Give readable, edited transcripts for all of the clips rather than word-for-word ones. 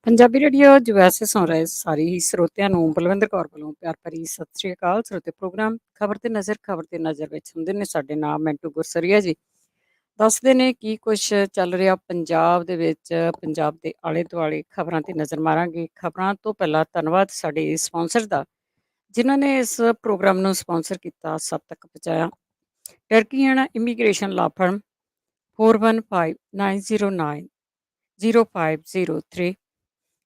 Punjabi radio ਜੁਐਸ ਸੁਣ ਰਹੇ ਸਾਰੇ ਹੀ ਸਰੋਤਿਆਂ ਨੂੰ ਬਲਵਿੰਦਰ ਕੌਰ ਵੱਲੋਂ ਪਿਆਰ ਭਰੀ ਸਤਿ ਸ੍ਰੀ ਅਕਾਲ। ਸਰੋਤੇ ਪ੍ਰੋਗਰਾਮ ਖਬਰ ਤੇ ਨਜ਼ਰ ਵਿੱਚ ਹੁੰਦੇ ਨੇ। ਸਾਡੇ ਨਾਮ ਮੈਂਟੂ ਗੁਰਸਰੀਆ ਜੀ ਦੱਸਦੇ ਨੇ ਕੀ ਕੁਛ ਚੱਲ ਰਿਹਾ ਪੰਜਾਬ ਦੇ ਵਿੱਚ, ਪੰਜਾਬ ਦੇ ਆਲੇ ਦੁਆਲੇ ਖਬਰਾਂ ਤੇ ਨਜ਼ਰ ਮਾਰਾਂਗੇ। ਖਬਰਾਂ ਤੋਂ ਪਹਿਲਾਂ ਧੰਨਵਾਦ ਸਾਡੇ ਸਪਾਂਸਰ ਦਾ ਜਿਨ੍ਹਾਂ ਨੇ ਇਸ ਪ੍ਰੋਗਰਾਮ ਨੂੰ ਸਪਾਂਸਰ ਕੀਤਾ, ਸਭ ਤੱਕ ਪਹੁੰਚਾਇਆ। Turkiana immigration law firm 4159090503,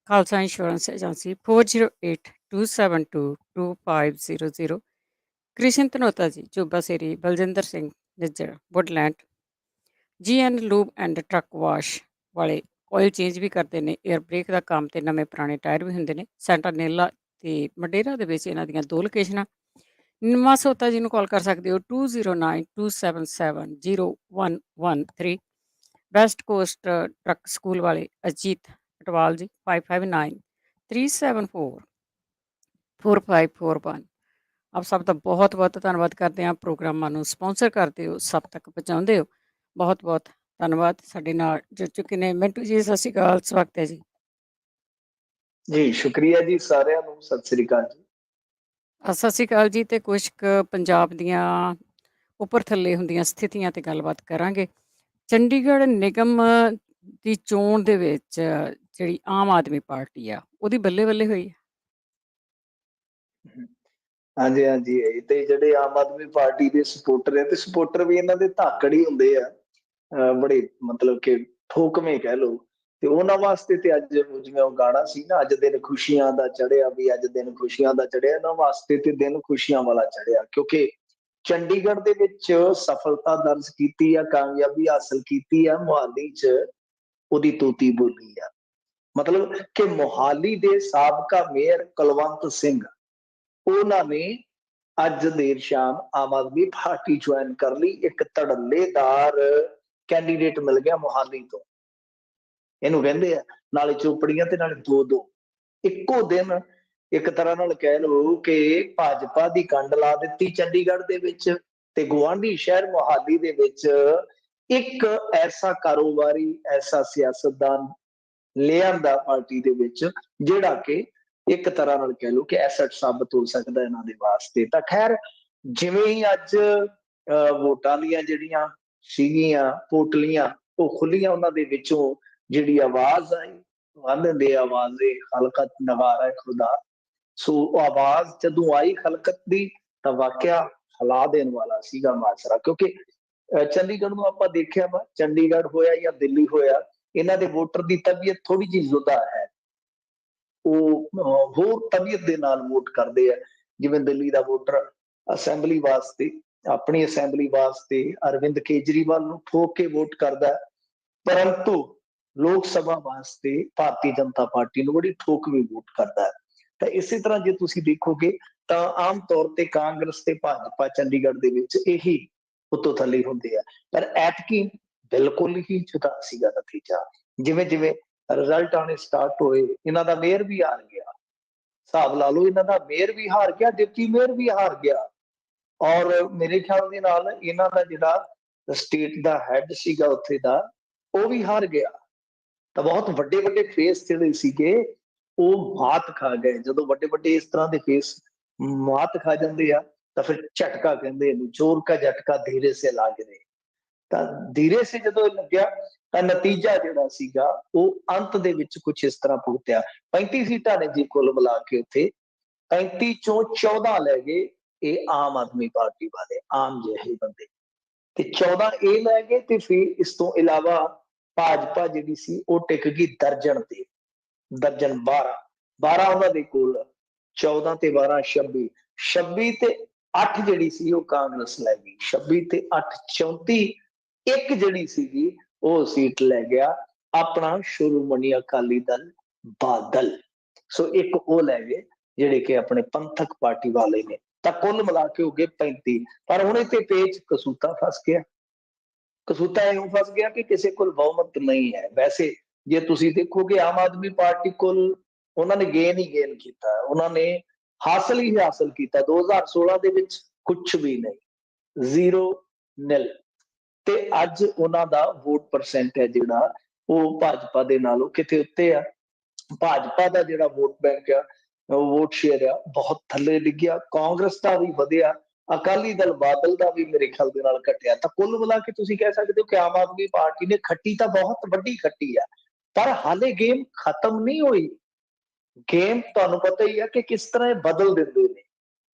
Khalsa insurance agency 4082722500, Krishan Dhanota ji ਜੋਬਾ ਸੇਰੀ, Baljinder Singh Nijjar Woodland, GN lube and truck wash ਵਾਲੇ ਆਇਲ ਚੇਂਜ ਵੀ ਕਰਦੇ ਨੇ, ਏਅਰ ਬ੍ਰੇਕ ਦਾ ਕੰਮ ਤੇ ਨਵੇਂ ਪੁਰਾਣੇ ਟਾਇਰ ਵੀ ਹੁੰਦੇ ਨੇ। ਸੈਂਟਾਨੇਲਾ ਤੇ ਮਡੇਰਾ ਦੇ ਵਿੱਚ ਇਹਨਾਂ ਦੀਆਂ 2 ਲੋਕੇਸ਼ਨਾਂ। ਨਿਮਾ ਸੋਤਾ ਜੀ ਨੂੰ ਕਾਲ ਕਰ ਸਕਦੇ ਹੋ 2092770113। ਵੈਸਟ ਕੋਸਟ ਟਰੱਕ ਸਕੂਲ ਵਾਲੇ ਅਜੀਤ ਅਟਵਾਲ ਜੀ 5593744541। ਆਪ ਸਭ ਦਾ ਬਹੁਤ ਬਹੁਤ ਧੰਨਵਾਦ ਕਰਦੇ ਹਾਂ। ਪ੍ਰੋਗਰਾਮਾਂ ਨੂੰ ਸਪਾਂਸਰ ਕਰਦੇ ਹੋ, ਸਭ ਤੱਕ ਪਹੁੰਚਾਉਂਦੇ ਹੋ, ਬਹੁਤ ਬਹੁਤ ਧੰਨਵਾਦ। ਸਾਡੇ ਨਾਲ ਜੁੜ ਚੁੱਕੇ ਨੇ ਮਿੰਟੂ ਜੀ, ਸਤਿ ਸ਼੍ਰੀ ਅਕਾਲ, ਸਵਾਗਤ ਹੈ ਜੀ। ਜੀ ਸ਼ੁਕਰੀਆ ਜੀ, ਸਾਰਿਆਂ ਨੂੰ ਸਤਿ ਸ੍ਰੀ ਅਕਾਲ ਜੀ। ਸਤਿ ਸ਼੍ਰੀ ਅਕਾਲ ਜੀ। ਤੇ ਕੁਛ ਕੁ ਪੰਜਾਬ ਦੀਆਂ ਉੱਪਰ ਥੱਲੇ ਹੁੰਦੀਆਂ ਸਥਿਤੀਆਂ ਤੇ ਗੱਲਬਾਤ ਕਰਾਂਗੇ। ਚੰਡੀਗੜ੍ਹ ਨਿਗਮ ਦੀ ਚੋਣ ਦੇ ਵਿੱਚ ਜਿਹੜੀ ਆਮ ਆਦਮੀ ਪਾਰਟੀ ਆ ਉਹਦੀ ਬੱਲੇ ਬੱਲੇ ਹੋਈ ਹੈ। ਹਾਂਜੀ ਹਾਂਜੀ, ਤੇ ਜਿਹੜੇ ਆਮ ਆਦਮੀ ਪਾਰਟੀ ਦੇ ਸਪੋਰਟਰ ਹੈ, ਤੇ ਸਪੋਰਟਰ ਵੀ ਇਹਨਾਂ ਦੇ ਧਾਕੜ ਹੀ ਹੁੰਦੇ ਆ, ਬੜੇ ਮਤਲਬ ਕਿ ਠੋਕਵੇਂ ਕਹਿ ਲਓ। ਤੇ ਉਹਨਾਂ ਵਾਸਤੇ ਤੇ ਅੱਜ ਜਿਵੇਂ ਉਹ ਗਾਣਾ ਸੀ ਨਾ, ਅੱਜ ਦਿਨ ਖੁਸ਼ੀਆਂ ਦਾ ਚੜਿਆ, ਵੀ ਅੱਜ ਦਿਨ ਖੁਸ਼ੀਆਂ ਦਾ ਚੜਿਆ, ਇਹਨਾਂ ਵਾਸਤੇ ਤੇ ਦਿਨ ਖੁਸ਼ੀਆਂ ਵਾਲਾ ਚੜਿਆ, ਕਿਉਂਕਿ ਚੰਡੀਗੜ੍ਹ ਦੇ ਵਿੱਚ ਸਫਲਤਾ ਦਰਜ ਕੀਤੀ ਆ, ਕਾਮਯਾਬੀ ਹਾਸਲ ਕੀਤੀ ਆ। ਮੁਹਾਲੀ 'ਚ ਉਹਦੀ ਤੋਤੀ ਬੋਲੀ ਆ, ਮਤਲਬ ਕਿ ਮੁਹਾਲੀ ਦੇ ਸਾਬਕਾ ਮੇਅਰ ਕੁਲਵੰਤ ਸਿੰਘ, ਉਹਨਾਂ ਨੇ ਅੱਜ ਦੇਰ ਸ਼ਾਮ ਆਮ ਆਦਮੀ ਪਾਰਟੀ ਜੁਆਇਨ ਕਰ ਲਈ। ਇੱਕ ਧੜੱਲੇਦਾਰ ਕੈਂਡੀਡੇਟ ਮਿਲ ਗਿਆ ਮੁਹਾਲੀ ਤੋਂ, ਇਹਨੂੰ ਕਹਿੰਦੇ ਆ ਨਾਲੇ ਚੋਪੜੀਆਂ ਤੇ ਨਾਲੇ ਦੋ ਇੱਕੋ ਦਿਨ। ਇੱਕ ਤਰ੍ਹਾਂ ਨਾਲ ਕਹਿ ਲਓ ਕਿ ਭਾਜਪਾ ਦੀ ਕੰਡ ਲਾ ਦਿੱਤੀ ਚੰਡੀਗੜ੍ਹ ਦੇ ਵਿੱਚ, ਤੇ ਗੁਆਂਢੀ ਸ਼ਹਿਰ ਮੁਹਾਲੀ ਦੇ ਵਿੱਚ ਇੱਕ ਐਸਾ ਕਾਰੋਬਾਰੀ, ਐਸਾ ਸਿਆਸਤਦਾਨ ਲਿਆਂਦਾ ਪਾਰਟੀ ਦੇ ਵਿੱਚ, ਜਿਹੜਾ ਕਿ ਇੱਕ ਤਰ੍ਹਾਂ ਨਾਲ ਕਹਿ ਲਓ ਕਿ ਐਸਟ ਸਾਬਤ ਹੋ ਸਕਦਾ ਇਹਨਾਂ ਦੇ ਵਾਸਤੇ। ਤਾਂ ਖੈਰ, ਜਿਵੇਂ ਹੀ ਅੱਜ ਵੋਟਾਂ ਦੀਆਂ ਜਿਹੜੀਆਂ ਸੀਗੀਆਂ ਪੋਟਲੀਆਂ ਉਹ ਖੁੱਲੀਆਂ, ਉਹਨਾਂ ਦੇ ਵਿੱਚੋਂ ਜਿਹੜੀ ਆਵਾਜ਼ ਆਈ, ਆਂਦੇ ਆਵਾਜ਼ ਖਲਕਤ ਨਵਾਰਾ ਖੁਦਾ। ਸੋ ਆਵਾਜ਼ ਜਦੋਂ ਆਈ ਖਲਕਤ ਦੀ, ਤਾਂ ਵਾਕਿਆ ਹਿਲਾ ਦੇਣ ਵਾਲਾ ਸੀਗਾ ਮਾਜਰਾ, ਕਿਉਂਕਿ ਚੰਡੀਗੜ੍ਹ ਨੂੰ ਆਪਾਂ ਦੇਖਿਆ ਵਾ, ਚੰਡੀਗੜ੍ਹ ਹੋਇਆ ਜਾਂ ਦਿੱਲੀ ਹੋਇਆ, ਇਹਨਾਂ ਦੇ ਵੋਟਰ ਦੀ ਤਬੀਅਤ ਥੋੜੀ ਜਿਹੀ ਜੁਦਾ ਹੈ। ਉਹ ਹੋਰ ਤਬੀਅਤ ਦੇ ਨਾਲ ਵੋਟ ਕਰਦੇ ਆ। ਜਿਵੇਂ ਦਿੱਲੀ ਦਾ ਵੋਟਰ ਅਸੈਂਬਲੀ ਵਾਸਤੇ, ਆਪਣੀ ਅਸੈਂਬਲੀ ਵਾਸਤੇ ਅਰਵਿੰਦ ਕੇਜਰੀਵਾਲ ਨੂੰ ਠੋਕ ਕੇ ਵੋਟ ਕਰਦਾ, ਪਰੰਤੂ ਲੋਕ ਸਭਾ ਵਾਸਤੇ ਭਾਰਤੀ ਜਨਤਾ ਪਾਰਟੀ ਨੂੰ ਬੜੀ ਠੋਕਵੀਂ ਵੋਟ ਕਰਦਾ ਹੈ। ਤਾਂ ਇਸੇ ਤਰ੍ਹਾਂ ਜੇ ਤੁਸੀਂ ਦੇਖੋਗੇ ਤਾਂ ਆਮ ਤੌਰ ਤੇ ਕਾਂਗਰਸ ਤੇ ਭਾਜਪਾ ਚੰਡੀਗੜ੍ਹ ਦੇ ਵਿੱਚ ਇਹੀ ਉੱਤੋਂ ਥੱਲੇ ਹੁੰਦੇ ਆ, ਪਰ ਐਤਕੀ ਬਿਲਕੁਲ ਹੀ ਜੁਦਾ ਸੀਗਾ ਨਤੀਜਾ। ਜਿਵੇਂ ਜਿਵੇਂ ਰਿਜ਼ਲਟ ਆਉਣੇ ਸਟਾਰਟ ਹੋਏ, ਇਹਨਾਂ ਦਾ ਮੇਅਰ ਵੀ ਹਾਰ ਗਿਆ, ਹਿਸਾਬ ਲਾ ਲਓ, ਇਹਨਾਂ ਦਾ ਮੇਅਰ ਵੀ ਹਾਰ ਗਿਆ, ਡਿਪਟੀ ਮੇਅਰ ਵੀ ਹਾਰ ਗਿਆ, ਔਰ ਮੇਰੇ ਖਿਆਲ ਦੇ ਨਾਲ ਇਹਨਾਂ ਦਾ ਜਿਹੜਾ ਸਟੇਟ ਦਾ ਹੈਡ ਸੀਗਾ ਉੱਥੇ ਦਾ, ਉਹ ਵੀ ਹਾਰ ਗਿਆ। ਤਾਂ ਬਹੁਤ ਵੱਡੇ ਵੱਡੇ ਫੇਸ ਜਿਹੜੇ ਸੀਗੇ ਉਹ ਮਾਤ ਖਾ ਗਏ। ਜਦੋਂ ਵੱਡੇ ਵੱਡੇ ਇਸ ਤਰ੍ਹਾਂ ਦੇ ਫੇਸ ਮਾਤ ਖਾ ਜਾਂਦੇ ਆ ਤਾਂ ਫਿਰ ਝਟਕਾ ਕਹਿੰਦੇ ਇਹਨੂੰ, ਜ਼ੋਰ ਕਾ ਝਟਕਾ ਧੀਰੇ ਸੇ ਲੱਗ ਰਹੇ। ਤਾਂ ਧੀਰੇ ਸੇ ਜਦੋਂ ਲੱਗਿਆ ਤਾਂ ਨਤੀਜਾ ਜਿਹੜਾ ਸੀਗਾ ਉਹ ਅੰਤ ਦੇ ਵਿੱਚ ਕੁਝ ਇਸ ਤਰ੍ਹਾਂ ਭੁਗਤਿਆ। 35 ਸੀਟਾਂ ਨੇ ਜੀ ਕੁੱਲ ਮਿਲਾ ਕੇ ਉੱਥੇ, 35 ਚੋਂ 14 ਲੈ ਗਏ ਇਹ ਆਮ ਆਦਮੀ ਪਾਰਟੀ ਵਾਲੇ, ਆਮ ਜਿਹੇ ਬੰਦੇ, ਤੇ 14 ਇਹ ਲੈ ਗਏ। ਤੇ ਫਿਰ ਇਸ ਤੋਂ ਇਲਾਵਾ ਭਾਜਪਾ ਜਿਹੜੀ ਸੀ ਉਹ ਟਿਕ ਗਈ ਦਰਜਨ ਤੇ, ਦਰਜਨ 12 ਉਹਨਾਂ ਦੇ ਕੋਲ, 14 ਤੇ 12 26, 26 ਤੇ 8 ਜਿਹੜੀ ਸੀ ਉਹ ਕਾਂਗਰਸ ਲੈ ਗਈ, 26 ਤੇ 8 34। ਇੱਕ ਜਿਹੜੀ ਸੀਗੀ ਉਹ ਸੀਟ ਲੈ ਗਿਆ ਆਪਣਾ ਸ਼੍ਰੋਮਣੀ ਅਕਾਲੀ ਦਲ ਬਾਦਲ। ਸੋ ਇੱਕ ਉਹ ਲੈ ਗਏ ਜਿਹੜੇ ਕਿ ਆਪਣੇ ਪੰਥਕ ਪਾਰਟੀ ਵਾਲੇ ਨੇ। ਤਾਂ ਕੁੱਲ ਮਿਲਾ ਕੇ ਹੋ ਗਏ 35। ਪਰ ਹੁਣ ਇੱਥੇ ਪੇਚ ਕਸੂਤਾ ਫਸ ਗਿਆ। ਕਸੂਤਾ ਇਉਂ ਫਸ ਗਿਆ ਕਿ ਕਿਸੇ ਕੋਲ ਬਹੁਮਤ ਨਹੀਂ ਹੈ। ਵੈਸੇ ਜੇ ਤੁਸੀਂ ਦੇਖੋਗੇ ਆਮ ਆਦਮੀ ਪਾਰਟੀ ਕੋਲ ਉਹਨਾਂ ਨੇ ਗੇਨ ਹੀ ਗੇਨ ਕੀਤਾ, ਉਹਨਾਂ ਨੇ ਹਾਸਲ ਹੀ ਹਾਸਲ ਕੀਤਾ। 2016 ਦੇ ਵਿੱਚ ਕੁਛ ਵੀ ਨਹੀਂ, 0 ਨਿਲ। ਤੇ ਅੱਜ ਉਹਨਾਂ ਦਾ ਵੋਟ ਪਰਸੈਂਟ ਹੈ ਜਿਹੜਾ ਉਹ ਭਾਜਪਾ ਦੇ ਨਾਲੋਂ ਕਿਤੇ ਉੱਤੇ ਆ। ਭਾਜਪਾ ਦਾ ਜਿਹੜਾ ਵੋਟ ਬੈਂਕ ਆ, ਵੋਟ ਸ਼ੇਅਰ ਆ, ਬਹੁਤ ਥੱਲੇ ਡਿੱਗਿਆ। ਕਾਂਗਰਸ ਦਾ ਵੀ ਵਧਿਆ, ਅਕਾਲੀ ਦਲ ਬਾਦਲ ਦਾ ਵੀ ਮੇਰੇ ਖਿਆਲ ਦੇ ਨਾਲ ਘਟਿਆ। ਤਾਂ ਕੁੱਲ ਮਿਲਾ ਕੇ ਤੁਸੀਂ ਕਹਿ ਸਕਦੇ ਹੋ ਕਿ ਆਮ ਆਦਮੀ ਪਾਰਟੀ ਨੇ ਖੱਟੀ ਤਾਂ ਬਹੁਤ ਵੱਡੀ ਖੱਟੀ ਆ, ਪਰ ਹਾਲੇ ਗੇਮ ਖਤਮ ਨਹੀਂ ਹੋਈ। ਗੇਮ ਤੁਹਾਨੂੰ ਪਤਾ ਹੀ ਆ ਕਿ ਕਿਸ ਤਰ੍ਹਾਂ ਇਹ ਬਦਲ ਦਿੰਦੇ ਨੇ।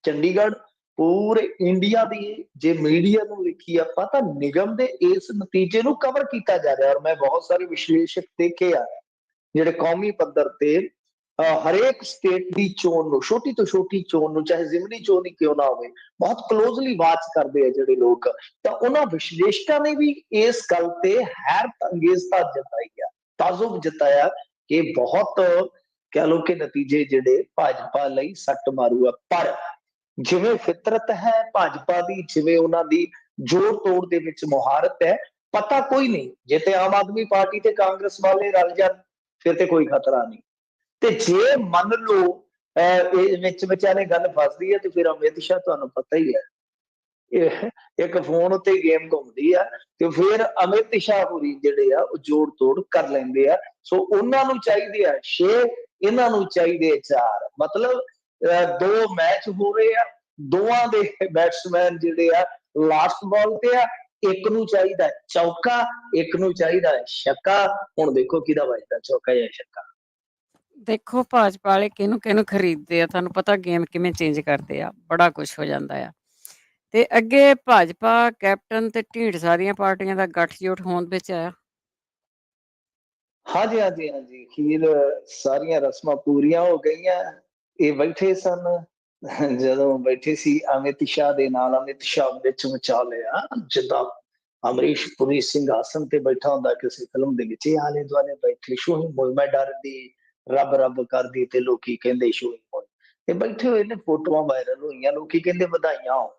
ਚੰਡੀਗੜ੍ਹ ਪੂਰੇ ਇੰਡੀਆ ਦੀ ਜੇ ਮੀਡੀਆ ਨੂੰ ਵੇਖੀ ਆਪਾਂ ਤਾਂ ਨਿਗਮ ਦੇ ਇਸ ਨਤੀਜੇ ਨੂੰ ਕਵਰ ਕੀਤਾ ਜਾ ਰਿਹਾ। ਔਰ ਮੈਂ ਬਹੁਤ ਸਾਰੇ ਵਿਸ਼ਲੇਸ਼ਕ ਦੇਖੇ ਆ ਜਿਹੜੇ ਕੌਮੀ ਪੱਧਰ ਤੇ ਹਰੇਕ ਸਟੇਟ ਦੀ ਚੋਣ ਨੂੰ, ਛੋਟੀ ਤੋਂ ਛੋਟੀ ਚੋਣ ਨੂੰ, ਚਾਹੇ ਜ਼ਿਮਨੀ ਚੋਣ ਹੀ ਕਿਉਂ ਨਾ ਹੋਵੇ, ਬਹੁਤ ਕਲੋਜ਼ਲੀ ਵਾਚ ਕਰਦੇ ਆ ਜਿਹੜੇ ਲੋਕ। ਤਾਂ ਉਹਨਾਂ ਵਿਸ਼ਲੇਸ਼ਕਾਂ ਨੇ ਵੀ ਇਸ ਗੱਲ ਤੇ ਹੈਰਤ ਅੰਗੇਜ਼ਤਾ ਜਤਾਈ ਆ, ਤਾਜ਼ੁਬ ਜਤਾਇਆ ਕਿ ਬਹੁਤ ਕਹਿ ਲਓ ਕਿ ਨਤੀਜੇ ਜਿਹੜੇ ਭਾਜਪਾ ਲਈ ਸੱਟ ਮਾਰੂ ਆ। ਪਰ ਜਿਵੇਂ ਫਿਤਰਤ ਹੈ ਭਾਜਪਾ ਦੀ, ਜਿਵੇਂ ਉਹਨਾਂ ਦੀ ਜੋੜ ਤੋੜ ਦੇ ਵਿੱਚ ਮੁਹਾਰਤ ਹੈ, ਪਤਾ ਕੋਈ ਨਹੀਂ ਜੇ ਤੇ ਆਮ ਆਦਮੀ ਪਾਰਟੀ ਤੇ ਕਾਂਗਰਸ ਵਾਲੇ ਰਲ ਜਾਣ ਫਿਰ ਤੇ ਕੋਈ ਖਤਰਾ ਨਹੀਂ। ਤੇ ਜੇ ਮੰਨ ਲਓ ਇਹ ਵਿੱਚ ਵਿਚਾਲੇ ਗੱਲ ਫਸਦੀ ਹੈ ਤੇ ਫਿਰ ਅਮਿਤ ਸ਼ਾਹ ਤੁਹਾਨੂੰ ਪਤਾ ਹੀ ਹੈ, ਇੱਕ ਫੋਨ ਉੱਤੇ ਗੇਮ ਘੁੰਮਦੀ ਆ ਤੇ ਫਿਰ ਅਮਿਤ ਸ਼ਾਹ ਹੋਰੀ ਜਿਹੜੇ ਆ ਉਹ ਜੋੜ ਤੋੜ ਕਰ ਲੈਂਦੇ ਆ। ਸੋ ਉਹਨਾਂ ਨੂੰ ਚਾਹੀਦੇ ਆ 6, ਇਹਨਾਂ ਨੂੰ ਚਾਹੀਦੇ 4। ਮਤਲਬ 2 ਮੈਚ ਹੋ ਰਹੇ ਆ, ਦੋਵਾਂ ਦੇ ਬੈਟਸਮੈਨ ਜਿਹੜੇ ਆ ਲਾਸਟ ਬਾਲ ਤੇ ਆ। ਇੱਕ ਨੂੰ ਚਾਹੀਦਾ ਚੌਕਾ, ਇੱਕ ਨੂੰ ਚਾਹੀਦਾ ਛੱਕਾ। ਹੁਣ ਦੇਖੋ ਕਿਹਦਾ ਵੱਜਦਾ ਚੌਕਾ ਜਾਂ ਛੱਕਾ। ਦੇਖੋ ਭਾਜਪਾ ਵਾਲੇ ਕਿਹਨੂੰ ਕਿਹਨੂੰ ਖਰੀਦਦੇ ਆ, ਤੁਹਾਨੂੰ ਪਤਾ ਗੇਮ ਕਿਵੇਂ ਚੇਂਜ ਕਰਦੇ ਆ, ਬੜਾ ਕੁਛ ਹੋ ਜਾਂਦਾ ਆ। ਤੇ ਅੱਗੇ ਭਾਜਪਾ ਕੈਪਟਨ ਤੇ ਢੀਂਡਸਾ ਦੀਆਂ ਪਾਰਟੀਆਂ ਦਾ ਗੱਠਜੋੜ ਹੋਂਦ ਵਿੱਚ ਆਇਆ। ਹਾਂਜੀ ਹਾਂਜੀ ਹਾਂਜੀ, ਅਖੀਰ ਸਾਰੀਆਂ ਰਸਮਾਂ ਪੂਰੀਆਂ ਹੋ ਗਈਆਂ। ਇਹ ਬੈਠੇ ਸਨ, ਜਦੋਂ ਬੈਠੇ ਸੀ ਅਮਿਤ ਸ਼ਾਹ ਦੇ ਨਾਲ, ਅਮਿਤ ਸ਼ਾਹ ਵਿੱਚ ਮਚਾ ਲਿਆ ਜਿੱਦਾਂ ਅਮਰੀਸ਼ ਪੁਰੀ ਸਿੰਘਾਸਨ ਤੇ ਬੈਠਾ ਹੁੰਦਾ ਕਿਸੇ ਫਿਲਮ ਦੇ ਵਿੱਚ। ਇਹ ਆਲੇ ਦੁਆਲੇ ਬੈਠੇ ਸ਼ੋਹੀ ਮੋਈ ਮੈਂ ਡਰਦੀ ਰੱਬ ਰੱਬ ਕਰਦੀ ਤੇ ਲੋਕੀ ਕਹਿੰਦੇ ਸ਼ੋਹੀ ਮੋਈ। ਇਹ ਬੈਠੇ ਹੋਏ ਨੇ, ਫੋਟੋਆਂ ਵਾਇਰਲ ਹੋਈਆਂ, ਲੋਕੀ ਕਹਿੰਦੇ ਵਧਾਈਆਂ ਹੋਣ,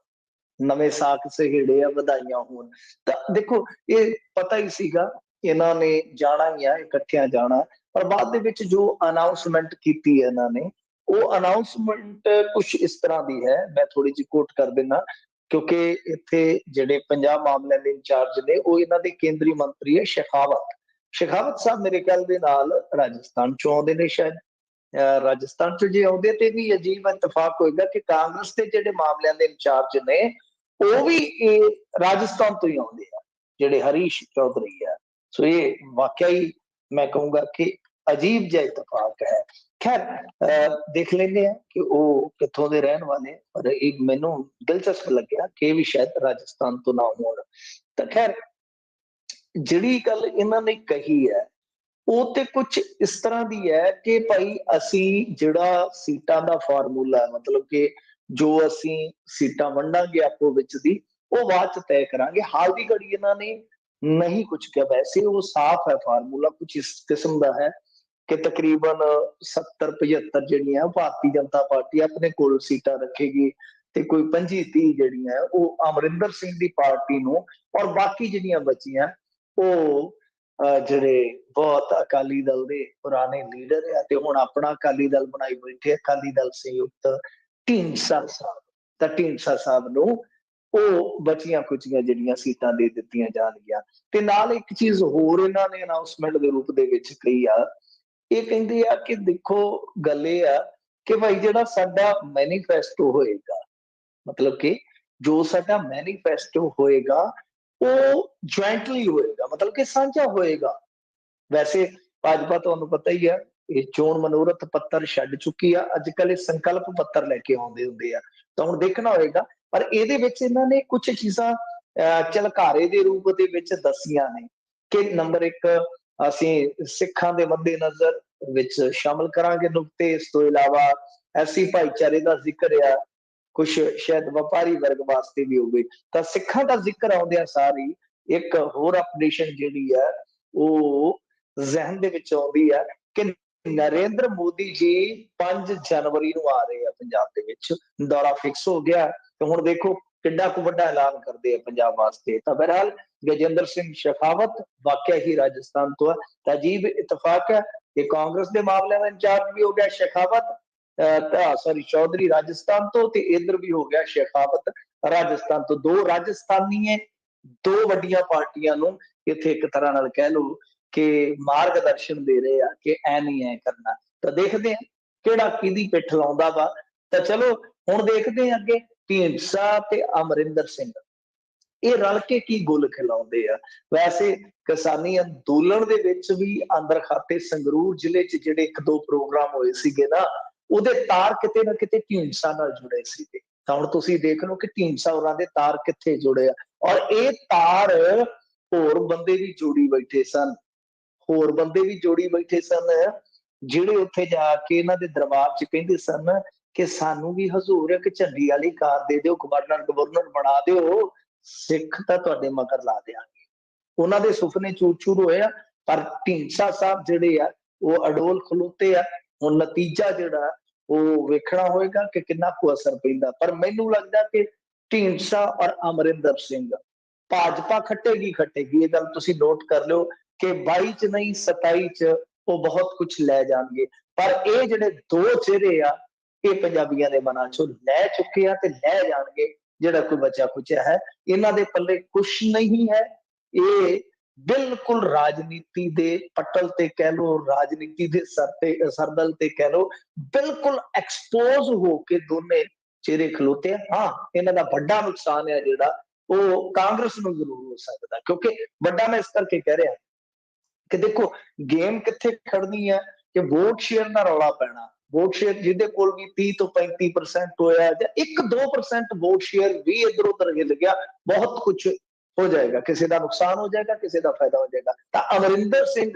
ਨਵੇਂ ਸਾਕ ਸਹੇੜੇ ਆ, ਵਧਾਈਆਂ ਹੋਣ। ਤਾਂ ਦੇਖੋ ਇਹ ਪਤਾ ਹੀ ਸੀਗਾ ਇਹਨਾਂ ਨੇ ਜਾਣਾ ਹੀ ਆ, ਇਕੱਠਿਆਂ ਜਾਣਾ। ਪਰ ਬਾਅਦ ਦੇ ਵਿੱਚ ਜੋ ਅਨਾਉਂਸਮੈਂਟ ਕੀਤੀ ਹੈ ਇਹਨਾਂ ਨੇ, ਉਹ ਅਨਾਉਂਸਮੈਂਟ ਕੁਝ ਇਸ ਤਰ੍ਹਾਂ ਦੀ ਹੈ, ਮੈਂ ਥੋੜੀ ਜਿਹੀ ਕੋਟ ਕਰ ਦਿੰਦਾ ਕਿਉਂਕਿ ਇੱਥੇ ਜਿਹੜੇ ਪੰਜਾਬ ਮਾਮਲਿਆਂ ਦੇ ਇੰਚਾਰਜ ਨੇ ਉਹ ਇਹਨਾਂ ਦੇ ਕੇਂਦਰੀ ਮੰਤਰੀ ਹੈ ਸ਼ੇਖਾਵਤ ਸਾਹਿਬ। ਮੇਰੇ ਖਿਆਲ ਦੇ ਨਾਲ ਰਾਜਸਥਾਨ ਚੋਂ ਆਉਂਦੇ ਨੇ ਸ਼ਾਇਦ। ਰਾਜਸਥਾਨ ਚ ਜੇ ਆਉਂਦੇ ਤੇ ਵੀ ਅਜੀਬ ਇਤਫਾਕ ਹੋਏਗਾ ਕਿ ਕਾਂਗਰਸ ਦੇ ਜਿਹੜੇ ਮਾਮਲਿਆਂ ਦੇ ਇੰਚਾਰਜ ਨੇ ਉਹ ਵੀ ਇਹ ਰਾਜਸਥਾਨ ਤੋਂ ਹੀ ਆਉਂਦੇ ਆ, ਜਿਹੜੇ ਹਰੀਸ਼ ਚੌਧਰੀ ਆ। ਸੋ ਇਹ ਵਾਕਿਆ ਹੀ ਮੈਂ ਕਹੂੰਗਾ ਕਿ ਅਜੀਬ ਜਿਹਾ ਇਤਫਾਕ ਹੈ। ਖੈਰ ਦੇਖ ਲੈਂਦੇ ਆ ਕਿ ਉਹ ਕਿੱਥੋਂ ਦੇ ਰਹਿਣ ਵਾਲੇ, ਪਰ ਇੱਕ ਮੈਨੂੰ ਦਿਲਚਸਪ ਲੱਗਿਆ ਕਿ ਵੀ ਸ਼ਾਇਦ ਰਾਜਸਥਾਨ ਤੋਂ ਨਾ ਹੋਣ। ਤਾਂ ਖੈਰ ਜਿਹੜੀ ਗੱਲ ਇਹਨਾਂ ਨੇ ਕਹੀ ਹੈ ਉਹ ਤੇ ਕੁਝ ਇਸ ਤਰ੍ਹਾਂ ਦੀ ਹੈ ਕਿ ਭਾਈ ਅਸੀਂ ਜਿਹੜਾ ਸੀਟਾਂ ਦਾ ਫਾਰਮੂਲਾ, ਮਤਲਬ ਕਿ ਜੋ ਅਸੀਂ ਸੀਟਾਂ ਵੰਡਾਂਗੇ ਆਪੋ ਵਿੱਚ ਦੀ, ਉਹ ਬਾਅਦ ਚ ਤੈਅ ਕਰਾਂਗੇ। ਹਾਲ ਦੀ ਘੜੀ ਇਹਨਾਂ ਨੇ ਨਹੀਂ ਕੁਝ ਕਿਹਾ, ਵੈਸੇ ਉਹ ਸਾਫ਼ ਹੈ ਫਾਰਮੂਲਾ ਕੁਝ ਇਸ ਕਿਸਮ ਦਾ ਹੈ ਕਿ ਤਕਰੀਬਨ 70-75 ਜਿਹੜੀਆਂ ਭਾਰਤੀ ਜਨਤਾ ਪਾਰਟੀ ਆਪਣੇ ਕੋਲ ਸੀਟਾਂ ਰੱਖੇਗੀ ਤੇ ਕੋਈ 25-30 ਜਿਹੜੀਆਂ ਉਹ ਅਮਰਿੰਦਰ ਸਿੰਘ ਦੀ ਪਾਰਟੀ ਨੂੰ, ਔਰ ਬਾਕੀ ਜਿਹੜੀਆਂ ਬਚੀਆਂ ਉਹ ਜਿਹੜੇ ਬਹੁਤ ਅਕਾਲੀ ਦਲ ਦੇ ਪੁਰਾਣੇ ਲੀਡਰ ਆ ਤੇ ਹੁਣ ਆਪਣਾ ਅਕਾਲੀ ਦਲ ਬਣਾਈ ਬੈਠੇ, ਅਕਾਲੀ ਦਲ ਸੰਯੁਕਤ ਢੀਂਡਸਾ ਸਾਹਿਬ। ਤਾਂ ਢੀਂਡਸਾ ਸਾਹਿਬ ਨੂੰ ਉਹ ਬਚੀਆਂ ਖੁਚੀਆਂ ਜਿਹੜੀਆਂ ਸੀਟਾਂ ਦੇ ਦਿੱਤੀਆਂ ਜਾਣਗੀਆਂ। ਤੇ ਨਾਲ ਇੱਕ ਚੀਜ਼ ਹੋਰ ਇਹਨਾਂ ਨੇ ਅਨਾਉਂਸਮੈਂਟ ਦੇ ਰੂਪ ਦੇ ਵਿੱਚ ਕਹੀ ਆ, ਇਹ ਕਹਿੰਦੇ ਆ ਕਿ ਦੇਖੋ ਗੱਲ ਇਹ ਆ ਕਿ ਭਾਈ ਜਿਹੜਾ ਸਾਡਾ ਮੈਨੀਫੈਸਟੋ ਹੋਏਗਾ, ਮਤਲਬ ਕਿ ਜੋ ਸਾਡਾ ਮੈਨੀਫੈਸਟੋ ਹੋਏਗਾ ਉਹ ਜੁਆਇੰਟਲੀ ਹੋਏਗਾ, ਮਤਲਬ ਕਿ ਸਾਂਝਾ ਹੋਏਗਾ। ਵੈਸੇ ਭਾਜਪਾ ਤੁਹਾਨੂੰ ਪਤਾ ਹੀ ਆ ਇਹ ਚੋਣ ਮਨੋਰਥ ਪੱਤਰ ਛੱਡ ਚੁੱਕੀ ਆ, ਅੱਜ ਕੱਲ ਇਹ ਸੰਕਲਪ ਪੱਤਰ ਲੈ ਕੇ ਆਉਂਦੇ ਹੁੰਦੇ ਆ। ਤਾਂ ਹੁਣ ਦੇਖਣਾ ਹੋਏਗਾ, ਪਰ ਇਹਦੇ ਵਿੱਚ ਇਹਨਾਂ ਨੇ ਕੁਝ ਚੀਜ਼ਾਂ ਝਲਕਾਰੇ ਦੇ ਰੂਪ ਦੇ ਵਿੱਚ ਦੱਸੀਆਂ ਨੇ ਕਿ ਨੰਬਰ 1 ਅਸੀਂ ਸਿੱਖਾਂ ਦੇ ਮੱਦੇ ਨਜ਼ਰ ਵਿੱਚ ਸ਼ਾਮਲ ਕਰਾਂਗੇ ਨੁਕਤੇ। ਇਸ ਤੋਂ ਇਲਾਵਾ ਐਸੀ ਭਾਈਚਾਰੇ ਦਾ ਜ਼ਿਕਰ ਆ, ਕੁਝ ਸ਼ਾਇਦ ਵਪਾਰੀ ਵਰਗ ਵਾਸਤੇ ਵੀ ਹੋਵੇ। ਤਾਂ ਸਿੱਖਾਂ ਦਾ ਜ਼ਿਕਰ ਆਉਂਦਿਆਂ ਸਾਰੀ ਇੱਕ ਹੋਰ ਅਪਡੇਸ਼ਨ ਜਿਹੜੀ ਹੈ ਉਹ ਜ਼ਹਿਨ ਦੇ ਵਿੱਚ ਆਉਂਦੀ ਹੈ ਕਿ ਨਰਿੰਦਰ ਮੋਦੀ ਜੀ 5 ਜਨਵਰੀ ਨੂੰ ਆ ਰਹੇ ਆ ਪੰਜਾਬ ਦੇ ਵਿੱਚ, ਦੌਰਾ ਫਿਕਸ ਹੋ ਗਿਆ। ਤੇ ਹੁਣ ਦੇਖੋ ਕਿੰਨਾ ਕੁ ਵੱਡਾ ਐਲਾਨ ਕਰਦੇ ਆ ਪੰਜਾਬ ਵਾਸਤੇ। ਤਾਂ ਬਹਰਹਾਲ ਗਜੇਂਦਰ ਸਿੰਘ ਸ਼ੇਖਾਵਤ ਵਾਕਿਆ ਹੀ ਰਾਜਸਥਾਨ ਤੋਂ ਹੈ। ਤਾਂ ਅਜੀਬ ਇਤਫਾਕ ਹੈ ਕਿ ਕਾਂਗਰਸ ਦੇ ਮਾਮਲਿਆਂ ਦਾ ਇੰਚਾਰਜ ਵੀ ਹੋ ਗਿਆ ਸ਼ੇਖਾਵਤ, ਸੌਰੀ ਚੌਧਰੀ ਰਾਜਸਥਾਨ ਤੋਂ, ਤੇ ਇਧਰ ਵੀ ਹੋ ਗਿਆ ਸ਼ੇਖਾਵਤ ਰਾਜਸਥਾਨ ਤੋਂ। 2 ਰਾਜਸਥਾਨੀ ਹੈ, ਦੋ ਵੱਡੀਆਂ ਪਾਰਟੀਆਂ ਨੂੰ ਇੱਥੇ ਇੱਕ ਤਰ੍ਹਾਂ ਨਾਲ ਕਹਿ ਲਓ ਕਿ ਮਾਰਗਦਰਸ਼ਨ ਦੇ ਰਹੇ ਆ ਕਿ ਐ ਨਹੀਂ ਐ ਕਰਨਾ। ਤਾਂ ਦੇਖਦੇ ਆ ਕਿਹੜਾ ਕਿਹਦੀ ਪਿੱਠ ਲਾਉਂਦਾ ਵਾ। ਤਾਂ ਚਲੋ ਹੁਣ ਦੇਖਦੇ ਆ ਅੱਗੇ ਢੀਂਡਸਾ ਤੇ ਅਮਰਿੰਦਰ ਸਿੰਘ ਇਹ ਰਲ ਕੇ ਕੀ ਗੁੱਲ ਖਿਲਾਉਂਦੇ ਆ। ਵੈਸੇ ਕਿਸਾਨੀ ਅੰਦੋਲਨ ਦੇ ਵਿੱਚ ਵੀ ਅੰਦਰ ਖਾਤੇ ਸੰਗਰੂਰ ਜ਼ਿਲ੍ਹੇ 'ਚ ਜਿਹੜੇ ਇੱਕ ਦੋ ਪ੍ਰੋਗਰਾਮ ਹੋਏ ਸੀਗੇ ਨਾ, ਉਹਦੇ ਤਾਰ ਕਿਤੇ ਨਾ ਕਿਤੇ ਢੀਂਡਸਾ ਨਾਲ ਜੁੜੇ ਸੀਗੇ। ਤਾਂ ਹੁਣ ਤੁਸੀਂ ਦੇਖ ਲਓ ਕਿ ਢੀਂਡਸਾ ਉਹਨਾਂ ਦੇ ਤਾਰ ਕਿੱਥੇ ਜੁੜੇ ਆ, ਔਰ ਇਹ ਤਾਰ ਹੋਰ ਬੰਦੇ ਵੀ ਜੋੜੀ ਬੈਠੇ ਸਨ, ਹੋਰ ਬੰਦੇ ਵੀ ਜੋੜੀ ਬੈਠੇ ਸਨ ਜਿਹੜੇ ਉੱਥੇ ਜਾ ਕੇ ਇਹਨਾਂ ਦੇ ਦਰਬਾਰ 'ਚ ਕਹਿੰਦੇ ਸਨ ਕਿ ਸਾਨੂੰ ਵੀ ਹਜ਼ੂਰ ਇੱਕ ਝੰਡੀ ਵਾਲੀ ਕਾਰ ਦੇ ਦਿਓ, ਗਵਰਨਰ ਬਣਾ ਦਿਓ, ਸਿੱਖ ਤਾਂ ਤੁਹਾਡੇ ਮਗਰ ਲਾ ਦਿਆਂਗੇ। ਉਹਨਾਂ ਦੇ ਸੁਪਨੇ ਚੂਰ ਚੂਰ ਹੋਏ ਆ, ਪਰ ਢੀਂਡਸਾ ਸਾਹਿਬ ਜਿਹੜੇ ਆ ਉਹ ਅਡੋਲ ਖਲੋਤੇ ਆ। ਹੁਣ ਨਤੀਜਾ ਜਿਹੜਾ ਉਹ ਵੇਖਣਾ ਹੋਏਗਾ ਕਿ ਕਿੰਨਾ ਕੁ ਅਸਰ ਪੈਂਦਾ। ਪਰ ਮੈਨੂੰ ਲੱਗਦਾ ਕਿ ਢੀਂਡਸਾ ਔਰ ਅਮਰਿੰਦਰ ਸਿੰਘ ਭਾਜਪਾ ਖੱਟੇਗੀ, ਇਹ ਗੱਲ ਤੁਸੀਂ ਨੋਟ ਕਰ ਲਿਓ ਕਿ 22 ਚ ਨਹੀਂ 27 ਚ ਉਹ ਬਹੁਤ ਕੁਝ ਲੈ ਜਾਣਗੇ। ਪਰ ਇਹ ਜਿਹੜੇ ਦੋ ਚਿਹਰੇ ਆ ਇਹ ਪੰਜਾਬੀਆਂ ਦੇ ਮਨਾਂ ਚੋਂ ਲੈ ਚੁੱਕੇ ਆ ਤੇ ਲੈ ਜਾਣਗੇ। ਜਿਹੜਾ ਕੋਈ ਬਚਿਆ ਖੁਚਿਆ ਹੈ ਇਹਨਾਂ ਦੇ ਪੱਲੇ ਕੁਛ ਨਹੀਂ ਹੈ। ਇਹ ਬਿਲਕੁਲ ਰਾਜਨੀਤੀ ਦੇ ਪਟਲ ਤੇ ਕਹਿ ਲੋ, ਰਾਜਨੀਤੀ ਦੇ ਸਰਦਲ ਤੇ ਕਹਿ ਲੋ, ਬਿਲਕੁਲ ਐਕਸਪੋਜ਼ ਹੋ ਕੇ ਦੋਨੇ ਚਿਹਰੇ ਖਲੋਤੇ ਆ। ਹਾਂ, ਇਹਨਾਂ ਦਾ ਵੱਡਾ ਨੁਕਸਾਨ ਹੈ ਜਿਹੜਾ ਉਹ ਕਾਂਗਰਸ ਨੂੰ ਜ਼ਰੂਰ ਹੋ ਸਕਦਾ, ਕਿਉਂਕਿ ਵੱਡਾ ਮੈਂ ਇਸ ਕਰਕੇ ਕਹਿ ਰਿਹਾ ਕਿ ਦੇਖੋ ਗੇਮ ਕਿੱਥੇ ਖੜਨੀ ਹੈ ਕਿ ਵੋਟ ਸ਼ੇਅਰ ਦਾ ਰੌਲਾ ਪੈਣਾ। ਵੋਟ ਸ਼ੇਅਰ ਜਿਹਦੇ ਕੋਲ ਵੀ 30 ਤੋਂ 35% ਹੋਇਆ ਜਾਂ 1-2% ਵੋਟ ਸ਼ੇਅਰ ਵੀ ਇੱਧਰ ਉੱਧਰ ਹਿੱਲ ਗਿਆ, ਬਹੁਤ ਕੁਝ ਹੋ ਜਾਏਗਾ, ਕਿਸੇ ਦਾ ਨੁਕਸਾਨ ਹੋ ਜਾਏਗਾ, ਕਿਸੇ ਦਾ ਫਾਇਦਾ ਹੋ ਜਾਏਗਾ। ਤਾਂ ਅਮਰਿੰਦਰ ਸਿੰਘ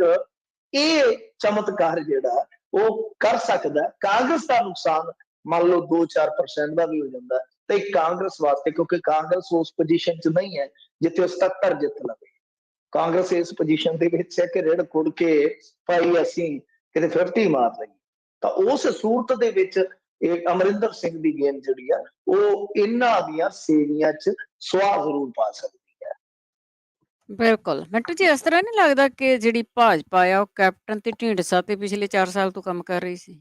ਇਹ ਚਮਤਕਾਰ ਜਿਹੜਾ ਉਹ ਕਰ ਸਕਦਾ। ਕਾਂਗਰਸ ਦਾ ਨੁਕਸਾਨ ਮੰਨ ਲਓ 2-4% ਦਾ ਵੀ ਹੋ ਜਾਂਦਾ ਤੇ ਕਾਂਗਰਸ ਵਾਸਤੇ, ਕਿਉਂਕਿ ਕਾਂਗਰਸ ਉਸ ਪੋਜੀਸ਼ਨ 'ਚ ਨਹੀਂ ਹੈ ਜਿੱਥੇ ਉਹ 77 ਜਿੱਤ ਲਵੇ। ਕਾਂਗਰਸ ਇਸ ਪੋਜੀਸ਼ਨ ਦੇ ਵਿੱਚ ਹੈ ਕਿ ਰਿੜ ਕੁੜ ਕੇ ਭਾਈ ਅਸੀਂ ਕਿਤੇ 50 ਮਾਰ ਲਈਏ। ਤਾਂ ਉਸ ਸੂਰਤ ਦੇ ਵਿੱਚ ਇਹ ਅਮਰਿੰਦਰ ਸਿੰਘ ਦੀ ਗੇਮ ਜਿਹੜੀ ਆ ਉਹ ਇਹਨਾਂ ਦੀਆਂ ਸੇਵੀਆਂ 'ਚ ਸੁਆਹ ਜ਼ਰੂਰ ਪਾ ਸਕਦੀ ਹੈ। ਬਿਲਕੁਲ ਮਿੰਟੂ ਜੀ, ਇਸ ਤਰ੍ਹਾਂ ਨਹੀਂ ਲੱਗਦਾ ਕਿ ਜਿਹੜੀ ਭਾਜਪਾ ਆ ਉਹ ਕੈਪਟਨ ਤੇ ਢੀਂਡਸਾ ਤੇ ਪਿਛਲੇ 4 ਸਾਲ ਤੋਂ ਕੰਮ ਕਰ ਰਹੀ ਸੀ?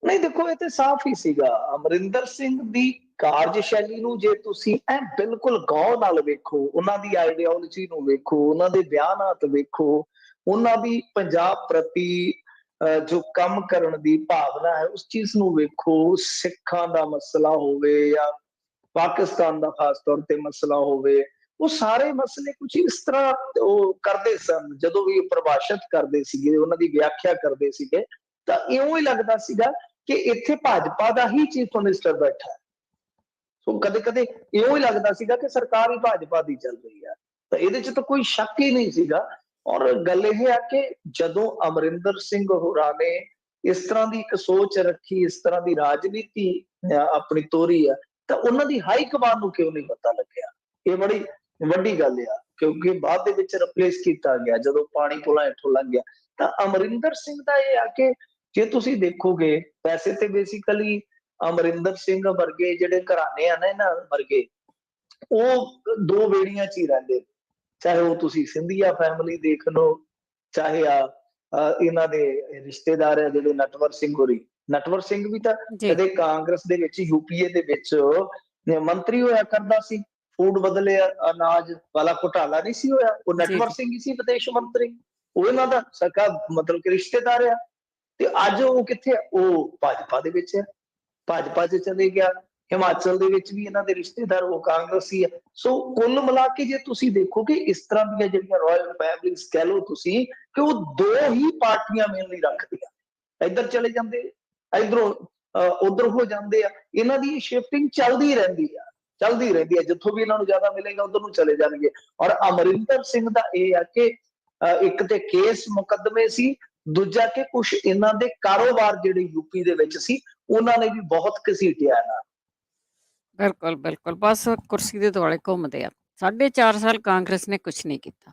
ਨਹੀਂ ਦੇਖੋ, ਇਹ ਤੇ ਸਾਫ਼ ਹੀ ਸੀਗਾ। ਅਮਰਿੰਦਰ ਸਿੰਘ ਦੀ ਕਾਰਜਸ਼ੈਲੀ ਨੂੰ ਜੇ ਤੁਸੀਂ ਐ ਬਿਲਕੁਲ ਗੌਰ ਨਾਲ ਵੇਖੋ, ਉਹਨਾਂ ਦੀ ਆਈਡੀਓਲੋਜੀ ਨੂੰ ਵੇਖੋ, ਉਹਨਾਂ ਦੇ ਬਿਆਨਾਤ ਵੇਖੋ, ਉਹਨਾਂ ਦੀ ਪੰਜਾਬ ਪ੍ਰਤੀ ਜੋ ਕੰਮ ਕਰਨ ਦੀ ਭਾਵਨਾ ਹੈ ਉਸ ਚੀਜ਼ ਨੂੰ ਵੇਖੋ। ਸਿੱਖਾਂ ਦਾ ਮਸਲਾ ਹੋਵੇ ਜਾਂ ਪਾਕਿਸਤਾਨ ਦਾ ਖਾਸ ਤੌਰ ਤੇ ਮਸਲਾ ਹੋਵੇ, ਉਹ ਸਾਰੇ ਮਸਲੇ ਕੁਝ ਇਸ ਤਰ੍ਹਾਂ ਉਹ ਕਰਦੇ ਸਨ। ਜਦੋਂ ਵੀ ਪਰਿਭਾਸ਼ਿਤ ਕਰਦੇ ਸੀਗੇ, ਉਹਨਾਂ ਦੀ ਵਿਆਖਿਆ ਕਰਦੇ ਸੀਗੇ, ਤਾਂ ਇਉਂ ਹੀ ਲੱਗਦਾ ਸੀਗਾ ਕਿ ਇੱਥੇ ਭਾਜਪਾ ਦਾ ਹੀ ਚੀਫ ਮਿਨਿਸਟਰ ਬੈਠਾ ਹੈ। ਸੋ ਕਦੇ ਕਦੇ ਇਉਂ ਹੀ ਲੱਗਦਾ ਸੀਗਾ ਕਿ ਸਰਕਾਰ ਹੀ ਭਾਜਪਾ ਦੀ ਚੱਲ ਰਹੀ ਹੈ। ਤਾਂ ਇਹਦੇ 'ਚ ਤਾਂ ਕੋਈ ਸ਼ੱਕ ਹੀ ਨਹੀਂ ਸੀਗਾ। ਔਰ ਗੱਲ ਇਹ ਆ ਕਿ ਜਦੋਂ ਅਮਰਿੰਦਰ ਸਿੰਘ ਹੋਰਾਂ ਨੇ ਇਸ ਤਰ੍ਹਾਂ ਦੀ ਇੱਕ ਸੋਚ ਰੱਖੀ, ਇਸ ਤਰ੍ਹਾਂ ਦੀ ਰਾਜਨੀਤੀ ਆਪਣੀ ਤੋਰੀ ਆ, ਤਾਂ ਉਹਨਾਂ ਦੀ ਹਾਈ ਕਮਾਨ ਨੂੰ ਕਿਉਂ ਨਹੀਂ ਪਤਾ ਲੱਗਿਆ? ਇਹ ਬੜੀ ਵੱਡੀ ਗੱਲ ਆ, ਕਿਉਂਕਿ ਬਾਅਦ ਦੇ ਵਿੱਚ ਰਿਪਲੇਸ ਕੀਤਾ ਗਿਆ ਜਦੋਂ ਪਾਣੀ ਪੁਲਾਂ ਹੇਠੋਂ ਲੰਘ ਗਿਆ। ਤਾਂ ਅਮਰਿੰਦਰ ਸਿੰਘ ਦਾ ਇਹ ਆ ਕਿ ਜੇ ਤੁਸੀਂ ਦੇਖੋਗੇ, ਵੈਸੇ ਤੇ ਬੇਸਿਕਲੀ ਅਮਰਿੰਦਰ ਸਿੰਘ ਵਰਗੇ ਜਿਹੜੇ ਘਰਾਣੇ ਆ ਨਾ, ਇਹਨਾਂ ਵਰਗੇ, ਉਹ ਦੋ ਬੇੜੀਆਂ 'ਚ ਹੀ ਰਹਿੰਦੇ। ਚਾਹੇ ਉਹ ਤੁਸੀਂ ਸਿੰਧੀਆ ਫੈਮਿਲੀ ਦੇਖ ਲਓ, ਚਾਹੇ ਇਹਨਾਂ ਦੇ ਰਿਸ਼ਤੇਦਾਰ ਆ ਜਿਹੜੇ ਨਟਵਰ ਸਿੰਘ ਹੋਰੀ। ਨਟਵਰ ਸਿੰਘ ਵੀ ਤਾਂ ਜੀ ਕਦੇ ਕਾਂਗਰਸ ਦੇ ਵਿੱਚ ਯੂਪੀਏ ਦੇ ਵਿੱਚ ਮੰਤਰੀ ਹੋਇਆ ਕਰਦਾ ਸੀ। ਫੂਡ ਬਦਲੇ ਅਨਾਜ ਵਾਲਾ ਘੁਟਾਲਾ ਨਹੀਂ ਸੀ ਹੋਇਆ, ਉਹ ਜੀ ਨਟਵਰ ਜੀ ਸਿੰਘ ਹੀ ਸੀ ਵਿਦੇਸ਼ ਮੰਤਰੀ। ਉਹ ਇਹਨਾਂ ਦਾ ਸਕਾ ਮਤਲਬ ਕਿ ਰਿਸ਼ਤੇਦਾਰ ਆ। ਤੇ ਅੱਜ ਉਹ ਕਿੱਥੇ ਆ? ਉਹ ਭਾਜਪਾ ਦੇ ਵਿੱਚ ਹੈ, ਭਾਜਪਾ 'ਚ ਚਲੇ ਗਿਆ। ਹਿਮਾਚਲ ਦੇ ਵਿੱਚ ਵੀ ਇਹਨਾਂ ਦੇ ਰਿਸ਼ਤੇਦਾਰ ਉਹ ਕਾਂਗਰਸੀ ਆ। ਸੋ ਕੁੱਲ ਮਿਲਾ ਕੇ ਜੇ ਤੁਸੀਂ ਦੇਖੋ ਕਿ ਇਸ ਤਰ੍ਹਾਂ ਦੀਆਂ ਜਿਹੜੀਆਂ ਰਾਇਲ ਫੈਮਲੀਜ਼ ਕਹਿ ਲਓ ਤੁਸੀਂ, ਕਿ ਉਹ ਦੋ ਹੀ ਪਾਰਟੀਆਂ ਮੇਨਲੀ ਰੱਖਦੀਆਂ। ਇੱਧਰ ਚਲੇ ਜਾਂਦੇ, ਇੱਧਰੋਂ ਉਧਰ ਹੋ ਜਾਂਦੇ ਆ। ਇਹਨਾਂ ਦੀ ਸ਼ਿਫਟਿੰਗ ਚੱਲਦੀ ਰਹਿੰਦੀ ਆ, ਚੱਲਦੀ ਰਹਿੰਦੀ ਆ। ਜਿੱਥੋਂ ਵੀ ਇਹਨਾਂ ਨੂੰ ਜ਼ਿਆਦਾ ਮਿਲੇਗਾ ਉਧਰ ਨੂੰ ਚਲੇ ਜਾਣਗੇ। ਔਰ ਅਮਰਿੰਦਰ ਸਿੰਘ ਦਾ ਇਹ ਆ ਕਿ ਇੱਕ ਤੇ ਕੇਸ ਮੁਕੱਦਮੇ ਸੀ, ਦੂਜਾ ਕਿ ਕੁਝ ਇਹਨਾਂ ਦੇ ਕਾਰੋਬਾਰ ਜਿਹੜੇ ਯੂਪੀ ਦੇ ਵਿੱਚ ਸੀ ਉਹਨਾਂ ਨੇ ਵੀ ਬਹੁਤ ਘਸੀਟਿਆ ਨਾ। ਬਿਲਕੁਲ ਬਿਲਕੁਲ, ਬਸ ਕੁਰਸੀ ਦੇ ਦੁਆਲੇ ਘੁੰਮਦੇ ਆ। 4.5 ਸਾਲ ਕਾਂਗਰਸ ਨੇ ਕੁਝ ਨਹੀਂ ਕੀਤਾ।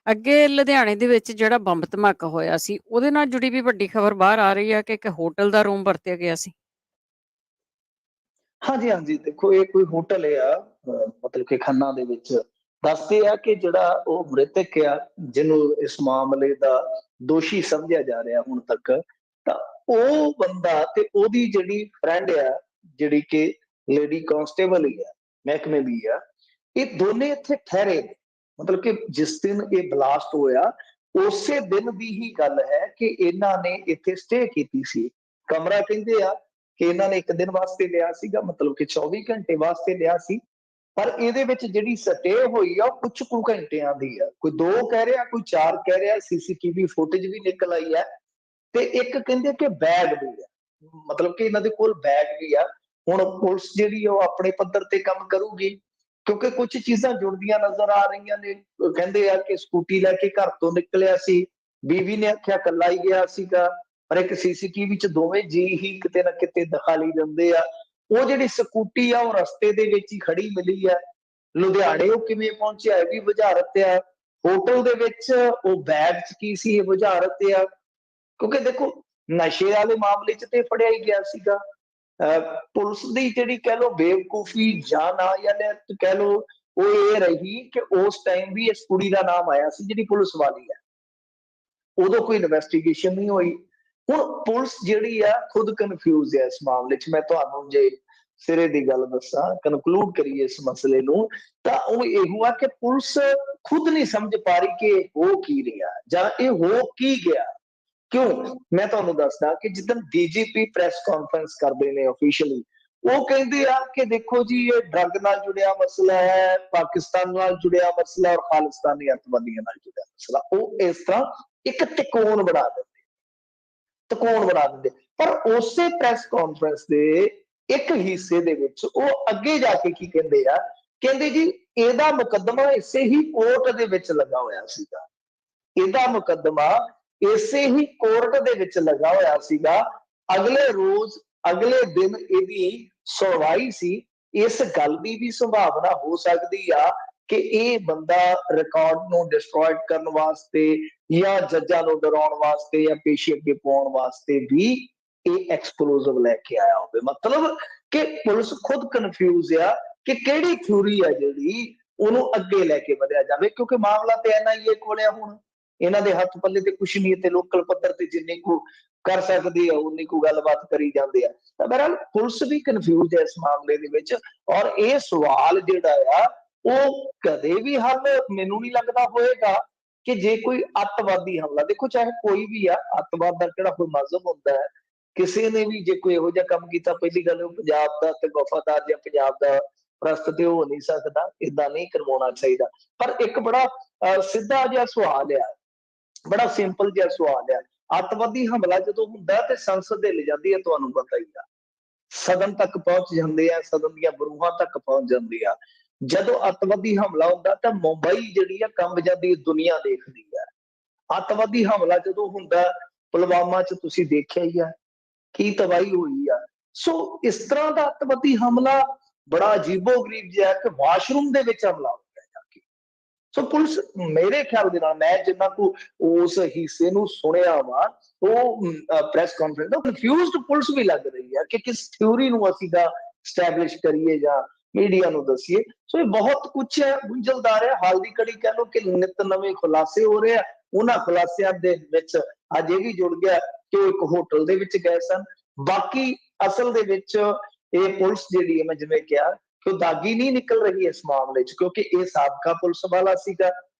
ਅੱਗੇ ਲੁਧਿਆਣੇ ਦੇ ਵਿੱਚ ਜਿਹੜਾ ਬੰਬ ਧਮਾਕਾ ਹੋਇਆ ਸੀ, ਉਹਦੇ ਨਾਲ ਜੁੜੀ ਵੀ ਵੱਡੀ ਖਬਰ ਬਾਹਰ ਆ ਰਹੀ ਹੈ ਕਿ ਇੱਕ ਹੋਟਲ ਦਾ ਰੂਮ ਵਰਤਿਆ ਗਿਆ ਸੀ। ਹਾਂਜੀ ਹਾਂਜੀ, ਦੇਖੋ ਇਹ ਕੋਈ ਹੋਟਲ ਆ ਮਤਲਬ ਕਿ ਖੰਨਾ ਦੇ ਵਿੱਚ। ਦੱਸਦੇ ਆ ਕਿ ਜਿਹੜਾ ਉਹ ਮ੍ਰਿਤਕ ਆ, ਜਿਹਨੂੰ ਇਸ ਮਾਮਲੇ ਦਾ ਦੋਸ਼ੀ ਸਮਝਿਆ ਜਾ ਰਿਹਾ ਹੁਣ ਤੱਕ, ਤਾਂ ਉਹ ਬੰਦਾ ਤੇ ਉਹਦੀ ਜਿਹੜੀ ਫਰੈਂਡ ਆ, ਜਿਹੜੀ ਕਿ ਲੇਡੀ ਕਾਂਸਟੇਬਲ ਹੀ ਆ, ਮਹਿਕਮੇ ਦੀ ਆ, ਇਹ ਦੋਨੇ ਇੱਥੇ ਠਹਿਰੇ ਨੇ। ਮਤਲਬ ਕਿ ਜਿਸ ਦਿਨ ਇਹ ਬਲਾਸਟ ਹੋਇਆ ਉਸੇ ਦਿਨ ਦੀ ਹੀ ਗੱਲ ਹੈ ਕਿ ਇਹਨਾਂ ਨੇ ਇੱਥੇ ਸਟੇ ਕੀਤੀ ਸੀ। ਕਮਰਾ ਕਹਿੰਦੇ ਆ ਕਿ ਇਹਨਾਂ ਨੇ ਇੱਕ ਦਿਨ ਵਾਸਤੇ ਲਿਆ ਸੀਗਾ, ਮਤਲਬ ਕਿ 24 ਘੰਟੇ ਵਾਸਤੇ ਲਿਆ ਸੀ। ਪਰ ਇਹਦੇ ਵਿੱਚ ਜਿਹੜੀ ਸਟੇ ਹੋਈ ਆ ਉਹ ਕੁਝ ਕੁ ਘੰਟਿਆਂ ਦੀ ਆ, ਕੋਈ 2 ਕਹਿ ਰਿਹਾ, ਕੋਈ 4 ਕਹਿ ਰਿਹਾ। ਸੀਸੀਟੀਵੀ ਫੁਟੇਜ ਵੀ ਨਿਕਲ ਆਈ ਹੈ ਤੇ ਇੱਕ ਕਹਿੰਦੇ ਕਿ ਬੈਗ ਵੀ ਆ, ਮਤਲਬ ਕਿ ਇਹਨਾਂ ਦੇ ਕੋਲ ਬੈਗ ਵੀ ਆ। ਹੁਣ ਪੁਲਿਸ ਜਿਹੜੀ ਉਹ ਆਪਣੇ ਪੱਧਰ ਤੇ ਕੰਮ ਕਰੂਗੀ ਕਿਉਂਕਿ ਕੁਝ ਚੀਜ਼ਾਂ ਜੁੜਦੀਆਂ ਨਜ਼ਰ ਆ ਰਹੀਆਂ ਨੇ। ਕਹਿੰਦੇ ਆ ਕਿ ਸਕੂਟੀ ਲੈ ਕੇ ਘਰ ਤੋਂ ਨਿਕਲਿਆ ਸੀ, ਬੀਵੀ ਨੇ ਆਖਿਆ ਇਕੱਲਾ ਹੀ ਗਿਆ ਸੀਗਾ, ਪਰ ਇੱਕ ਸੀਸੀਟੀਵੀ 'ਚ ਦੋਵੇਂ ਜੀ ਹੀ ਕਿਤੇ ਨਾ ਕਿਤੇ ਦਿਖਾਈ ਦਿੰਦੇ ਆ। ਉਹ ਜਿਹੜੀ ਸਕੂਟੀ ਆ ਉਹ ਰਸਤੇ ਦੇ ਵਿੱਚ ਹੀ ਖੜੀ ਮਿਲੀ ਆ। ਲੁਧਿਆਣੇ ਉਹ ਕਿਵੇਂ ਪਹੁੰਚਿਆ ਇਹ ਵੀ ਬੁਝਾਰਤ ਆ। ਹੋਟਲ ਦੇ ਵਿੱਚ ਉਹ ਬੈਗ 'ਚ ਕੀ ਸੀ ਇਹ ਬੁਝਾਰਤ ਆ। ਕਿਉਂਕਿ ਦੇਖੋ ਨਸ਼ੇ ਵਾਲੇ ਮਾਮਲੇ 'ਚ ਤੇ ਫੜਿਆ ਹੀ ਗਿਆ ਸੀਗਾ। ਪੁਲਿਸ ਦੀ ਜਿਹੜੀ ਕਹਿ ਲਓ ਬੇਵਕੂਫੀ ਜਾਂ ਨਾ ਜਾਂ ਕਹਿ ਲਓ ਉਹ ਇਹ ਰਹੀ ਕਿ ਉਸ ਟਾਈਮ ਵੀ ਇਸ ਕੁੜੀ ਦਾ ਨਾਮ ਆਇਆ ਸੀ ਜਿਹੜੀ ਪੁਲਿਸ ਵਾਲੀ ਹੈ, ਉਦੋਂ ਕੋਈ ਇਨਵੈਸਟੀਗੇਸ਼ਨ ਨਹੀਂ ਹੋਈ। ਹੁਣ ਪੁਲਿਸ ਜਿਹੜੀ ਆ ਖੁਦ ਕਨਫਿਊਜ਼ ਹੈ ਇਸ ਮਾਮਲੇ 'ਚ। ਮੈਂ ਤੁਹਾਨੂੰ ਜੇ ਸਿਰੇ ਦੀ ਗੱਲ ਦੱਸਾਂ, ਕਨਕਲੂਡ ਕਰੀਏ ਇਸ ਮਸਲੇ ਨੂੰ, ਤਾਂ ਉਹ ਇਹੋ ਆ ਕਿ ਪੁਲਿਸ ਖੁਦ ਨਹੀਂ ਸਮਝ ਪਾ ਰਹੀ ਕਿ ਹੋ ਕੀ ਰਿਹਾ ਜਾਂ ਇਹ ਹੋ ਕੀ ਗਿਆ। ਕਿਉਂ? ਮੈਂ ਤੁਹਾਨੂੰ ਦੱਸਦਾ ਕਿ ਜਿੱਦਣ ਡੀਜੀਪੀ ਪ੍ਰੈਸ ਕਾਨਫਰੰਸ ਕਰਦੇ ਨੇ ਆਫੀਸ਼ੀਅਲੀ, ਉਹ ਕਹਿੰਦੇ ਆ ਕਿ ਦੇਖੋ ਜੀ ਇਹ ਡਰੱਗ ਨਾਲ ਜੁੜਿਆ ਮਸਲਾ ਹੈ, ਪਾਕਿਸਤਾਨ ਨਾਲ ਜੁੜਿਆ ਮਸਲਾ ਔਰ ਖਾਲਿਸਤਾਨੀ ਅੱਤਵਾਦੀਆਂ ਨਾਲ ਜੁੜਿਆ ਮਸਲਾ। ਉਹ ਇਸ ਤਰ੍ਹਾਂ ਇੱਕ ਤਿਕੋਣ ਬਣਾ ਦਿੰਦੇ। ਪਰ ਉਸੇ ਪ੍ਰੈਸ ਕਾਨਫਰੰਸ ਦੇ ਇੱਕ ਹਿੱਸੇ ਦੇ ਵਿੱਚ ਉਹ ਅੱਗੇ ਜਾ ਕੇ ਕੀ ਕਹਿੰਦੇ ਆ, ਕਹਿੰਦੇ ਜੀ ਇਹਦਾ ਮੁਕੱਦਮਾ ਇਸੇ ਹੀ ਕੋਰਟ ਦੇ ਵਿੱਚ ਲੱਗਾ ਹੋਇਆ ਸੀਗਾ। ਇਹਦਾ ਮੁਕੱਦਮਾ ਇਸੇ ਹੀ ਕੋਰਟ ਦੇ ਵਿੱਚ ਲੱਗਾ ਹੋਇਆ ਸੀਗਾ। ਅਗਲੇ ਰੋਜ਼ ਅਗਲੇ ਦਿਨ ਇਹਦੀ ਸੁਣਵਾਈ ਸੀ। ਇਸ ਗੱਲ ਦੀ ਵੀ ਸੰਭਾਵਨਾ ਹੋ ਸਕਦੀ ਆ ਕਿ ਇਹ ਬੰਦਾ ਰਿਕਾਰਡ ਨੂੰ ਡਿਸਟਰੋਇਡ ਕਰਨ ਵਾਸਤੇ ਜਾਂ ਜੱਜਾਂ ਨੂੰ ਡਰਾਉਣ ਵਾਸਤੇ ਜਾਂ ਪੇਸ਼ੀ ਅੱਗੇ ਪਾਉਣ ਵਾਸਤੇ ਵੀ ਇਹ ਐਕਸਪਲੋਸਿਵ ਲੈ ਕੇ ਆਇਆ ਹੋਵੇ। ਮਤਲਬ ਕਿ ਪੁਲਿਸ ਖੁਦ ਕਨਫਿਊਜ਼ ਆ ਕਿ ਕਿਹੜੀ ਥਿਊਰੀ ਆ ਜਿਹੜੀ ਉਹਨੂੰ ਅੱਗੇ ਲੈ ਕੇ ਵਧਿਆ ਜਾਵੇ, ਕਿਉਂਕਿ ਮਾਮਲਾ ਤੇ NIA ਕੋਲ ਆ। ਹੁਣ ਇਹਨਾਂ ਦੇ ਹੱਥ ਪੱਲੇ ਤੇ ਕੁਛ ਨਹੀਂ, ਤੇ ਲੋਕਲ ਪੱਧਰ ਤੇ ਜਿੰਨੀ ਕੁ ਕਰ ਸਕਦੀ ਆ ਉਨੀ ਕੁ ਗੱਲਬਾਤ ਕਰੀ ਜਾਂਦੇ ਆ। ਤਾਂ ਬਹਰਹਾਲ ਪੁਲਿਸ ਵੀ ਕਨਫਿਊਜ਼ ਹੈ ਇਸ ਮਾਮਲੇ ਦੇ ਵਿੱਚ। ਔਰ ਇਹ ਸਵਾਲ ਜਿਹੜਾ ਆ ਉਹ ਕਦੇ ਵੀ ਹੱਲ ਮੈਨੂੰ ਨਹੀਂ ਲੱਗਦਾ ਹੋਏਗਾ ਕਿ ਜੇ ਕੋਈ ਅੱਤਵਾਦੀ ਹਮਲਾ, ਦੇਖੋ ਚਾਹੇ ਕੋਈ ਵੀ ਆ, ਅੱਤਵਾਦ ਦਾ ਕਿਹੜਾ ਕੋਈ ਮਜ਼ਹਬ ਹੁੰਦਾ ਹੈ। ਕਿਸੇ ਨੇ ਵੀ ਜੇ ਕੋਈ ਇਹੋ ਜਿਹਾ ਕੰਮ ਕੀਤਾ, ਪਹਿਲੀ ਗੱਲ ਉਹ ਪੰਜਾਬ ਦਾ ਤੇ ਵਫਾਦਾਰ ਜਾਂ ਪੰਜਾਬ ਦਾ ਪ੍ਰਸਤ ਤੇ ਹੋ ਨਹੀਂ ਸਕਦਾ, ਏਦਾਂ ਨਹੀਂ ਕਰਵਾਉਣਾ ਚਾਹੀਦਾ। ਪਰ ਇੱਕ ਬੜਾ ਸਿੱਧਾ ਜਿਹਾ ਸਵਾਲ ਆ, ਬੜਾ ਸਿੰਪਲ ਜਿਹਾ ਸਵਾਲ ਆ। ਅੱਤਵਾਦੀ ਹਮਲਾ ਜਦੋਂ ਹੁੰਦਾ ਤੇ ਸੰਸਦ ਦੇ ਲੈ ਜਾਂਦੀ ਹੈ, ਤੁਹਾਨੂੰ ਪਤਾ ਹੀ ਆ, ਸਦਨ ਤੱਕ ਪਹੁੰਚ ਜਾਂਦੇ ਆ, ਸਦਨ ਦੀਆਂ ਬਰੂਹਾਂ ਤੱਕ ਪਹੁੰਚ ਜਾਂਦੀ ਆ। ਜਦੋਂ ਅੱਤਵਾਦੀ ਹਮਲਾ ਹੁੰਦਾ ਤਾਂ ਮੁੰਬਈ ਜਿਹੜੀ ਆ ਕੰਬ ਜਾਂਦੀ, ਦੁਨੀਆ ਦੇਖਦੀ ਆ। ਅੱਤਵਾਦੀ ਹਮਲਾ ਜਦੋਂ ਹੁੰਦਾ ਪੁਲਵਾਮਾ 'ਚ ਤੁਸੀਂ ਦੇਖਿਆ ਹੀ ਆ ਕੀ ਤਬਾਹੀ ਹੋਈ ਆ। ਸੋ ਇਸ ਤਰ੍ਹਾਂ ਦਾ ਅੱਤਵਾਦੀ ਹਮਲਾ ਬੜਾ ਅਜੀਬੋ-ਗਰੀਬ ਜਿਹਾ ਕਿ ਵਾਸ਼ਰੂਮ ਦੇ ਵਿੱਚ ਹਮਲਾ ਹੋ ਗਿਆ ਜਾ ਕੇ। ਸੋ ਪੁਲਿਸ ਮੇਰੇ ਖਿਆਲ ਦੇ ਨਾਲ, ਮੈਂ ਜਿੰਨਾ ਕੁ ਉਸ ਹਿੱਸੇ ਨੂੰ ਸੁਣਿਆ ਵਾ, ਉਹ ਪ੍ਰੈਸ ਕਾਨਫਰੰਸ ਦਾ, ਕਨਫਿਊਜ਼ਡ ਪੁਲਿਸ ਵੀ ਲੱਗ ਰਹੀ ਹੈ ਕਿ ਕਿਸ ਥਿਊਰੀ ਨੂੰ ਅਸੀਂ ਦਾ ਸਟੈਬਲਿਸ਼ ਕਰੀਏ ਜਾਂ ਮੀਡੀਆ ਨੂੰ ਦੱਸੀਏ। ਸੋ ਇਹ ਬਹੁਤ ਕੁਛ ਹੈ, ਗੁੰਝਲਦਾਰ ਹੈ। ਹਾਲ ਦੀ ਘੜੀ ਕਹਿ ਲਓ ਕਿ ਨਿਤ ਨਵੇਂ ਖੁਲਾਸੇ ਹੋ ਰਹੇ ਆ। ਉਹਨਾਂ ਖੁਲਾਸਿਆਂ ਦੇ ਵਿੱਚ ਅੱਜ ਇਹ ਵੀ ਜੁੜ ਗਿਆ ਕਿ ਉਹ ਇੱਕ ਹੋਟਲ ਦੇ ਵਿੱਚ ਗਏ ਸਨ। ਬਾਕੀ ਅਸਲ ਦੇ ਵਿੱਚ ਇਹ ਪੁਲਿਸ ਜਿਹੜੀ ਹੈ, ਮੈਂ ਜਿਵੇਂ ਕਿਹਾ ਕਿ ਉਹ ਦਾਗੀ ਨਹੀਂ ਨਿਕਲ ਰਹੀ ਇਸ ਮਾਮਲੇ 'ਚ, ਕਿਉਂਕਿ ਇਹ ਸਾਬਕਾ ਪੁਲਿਸ ਵਾਲਾ ਸੀਗਾ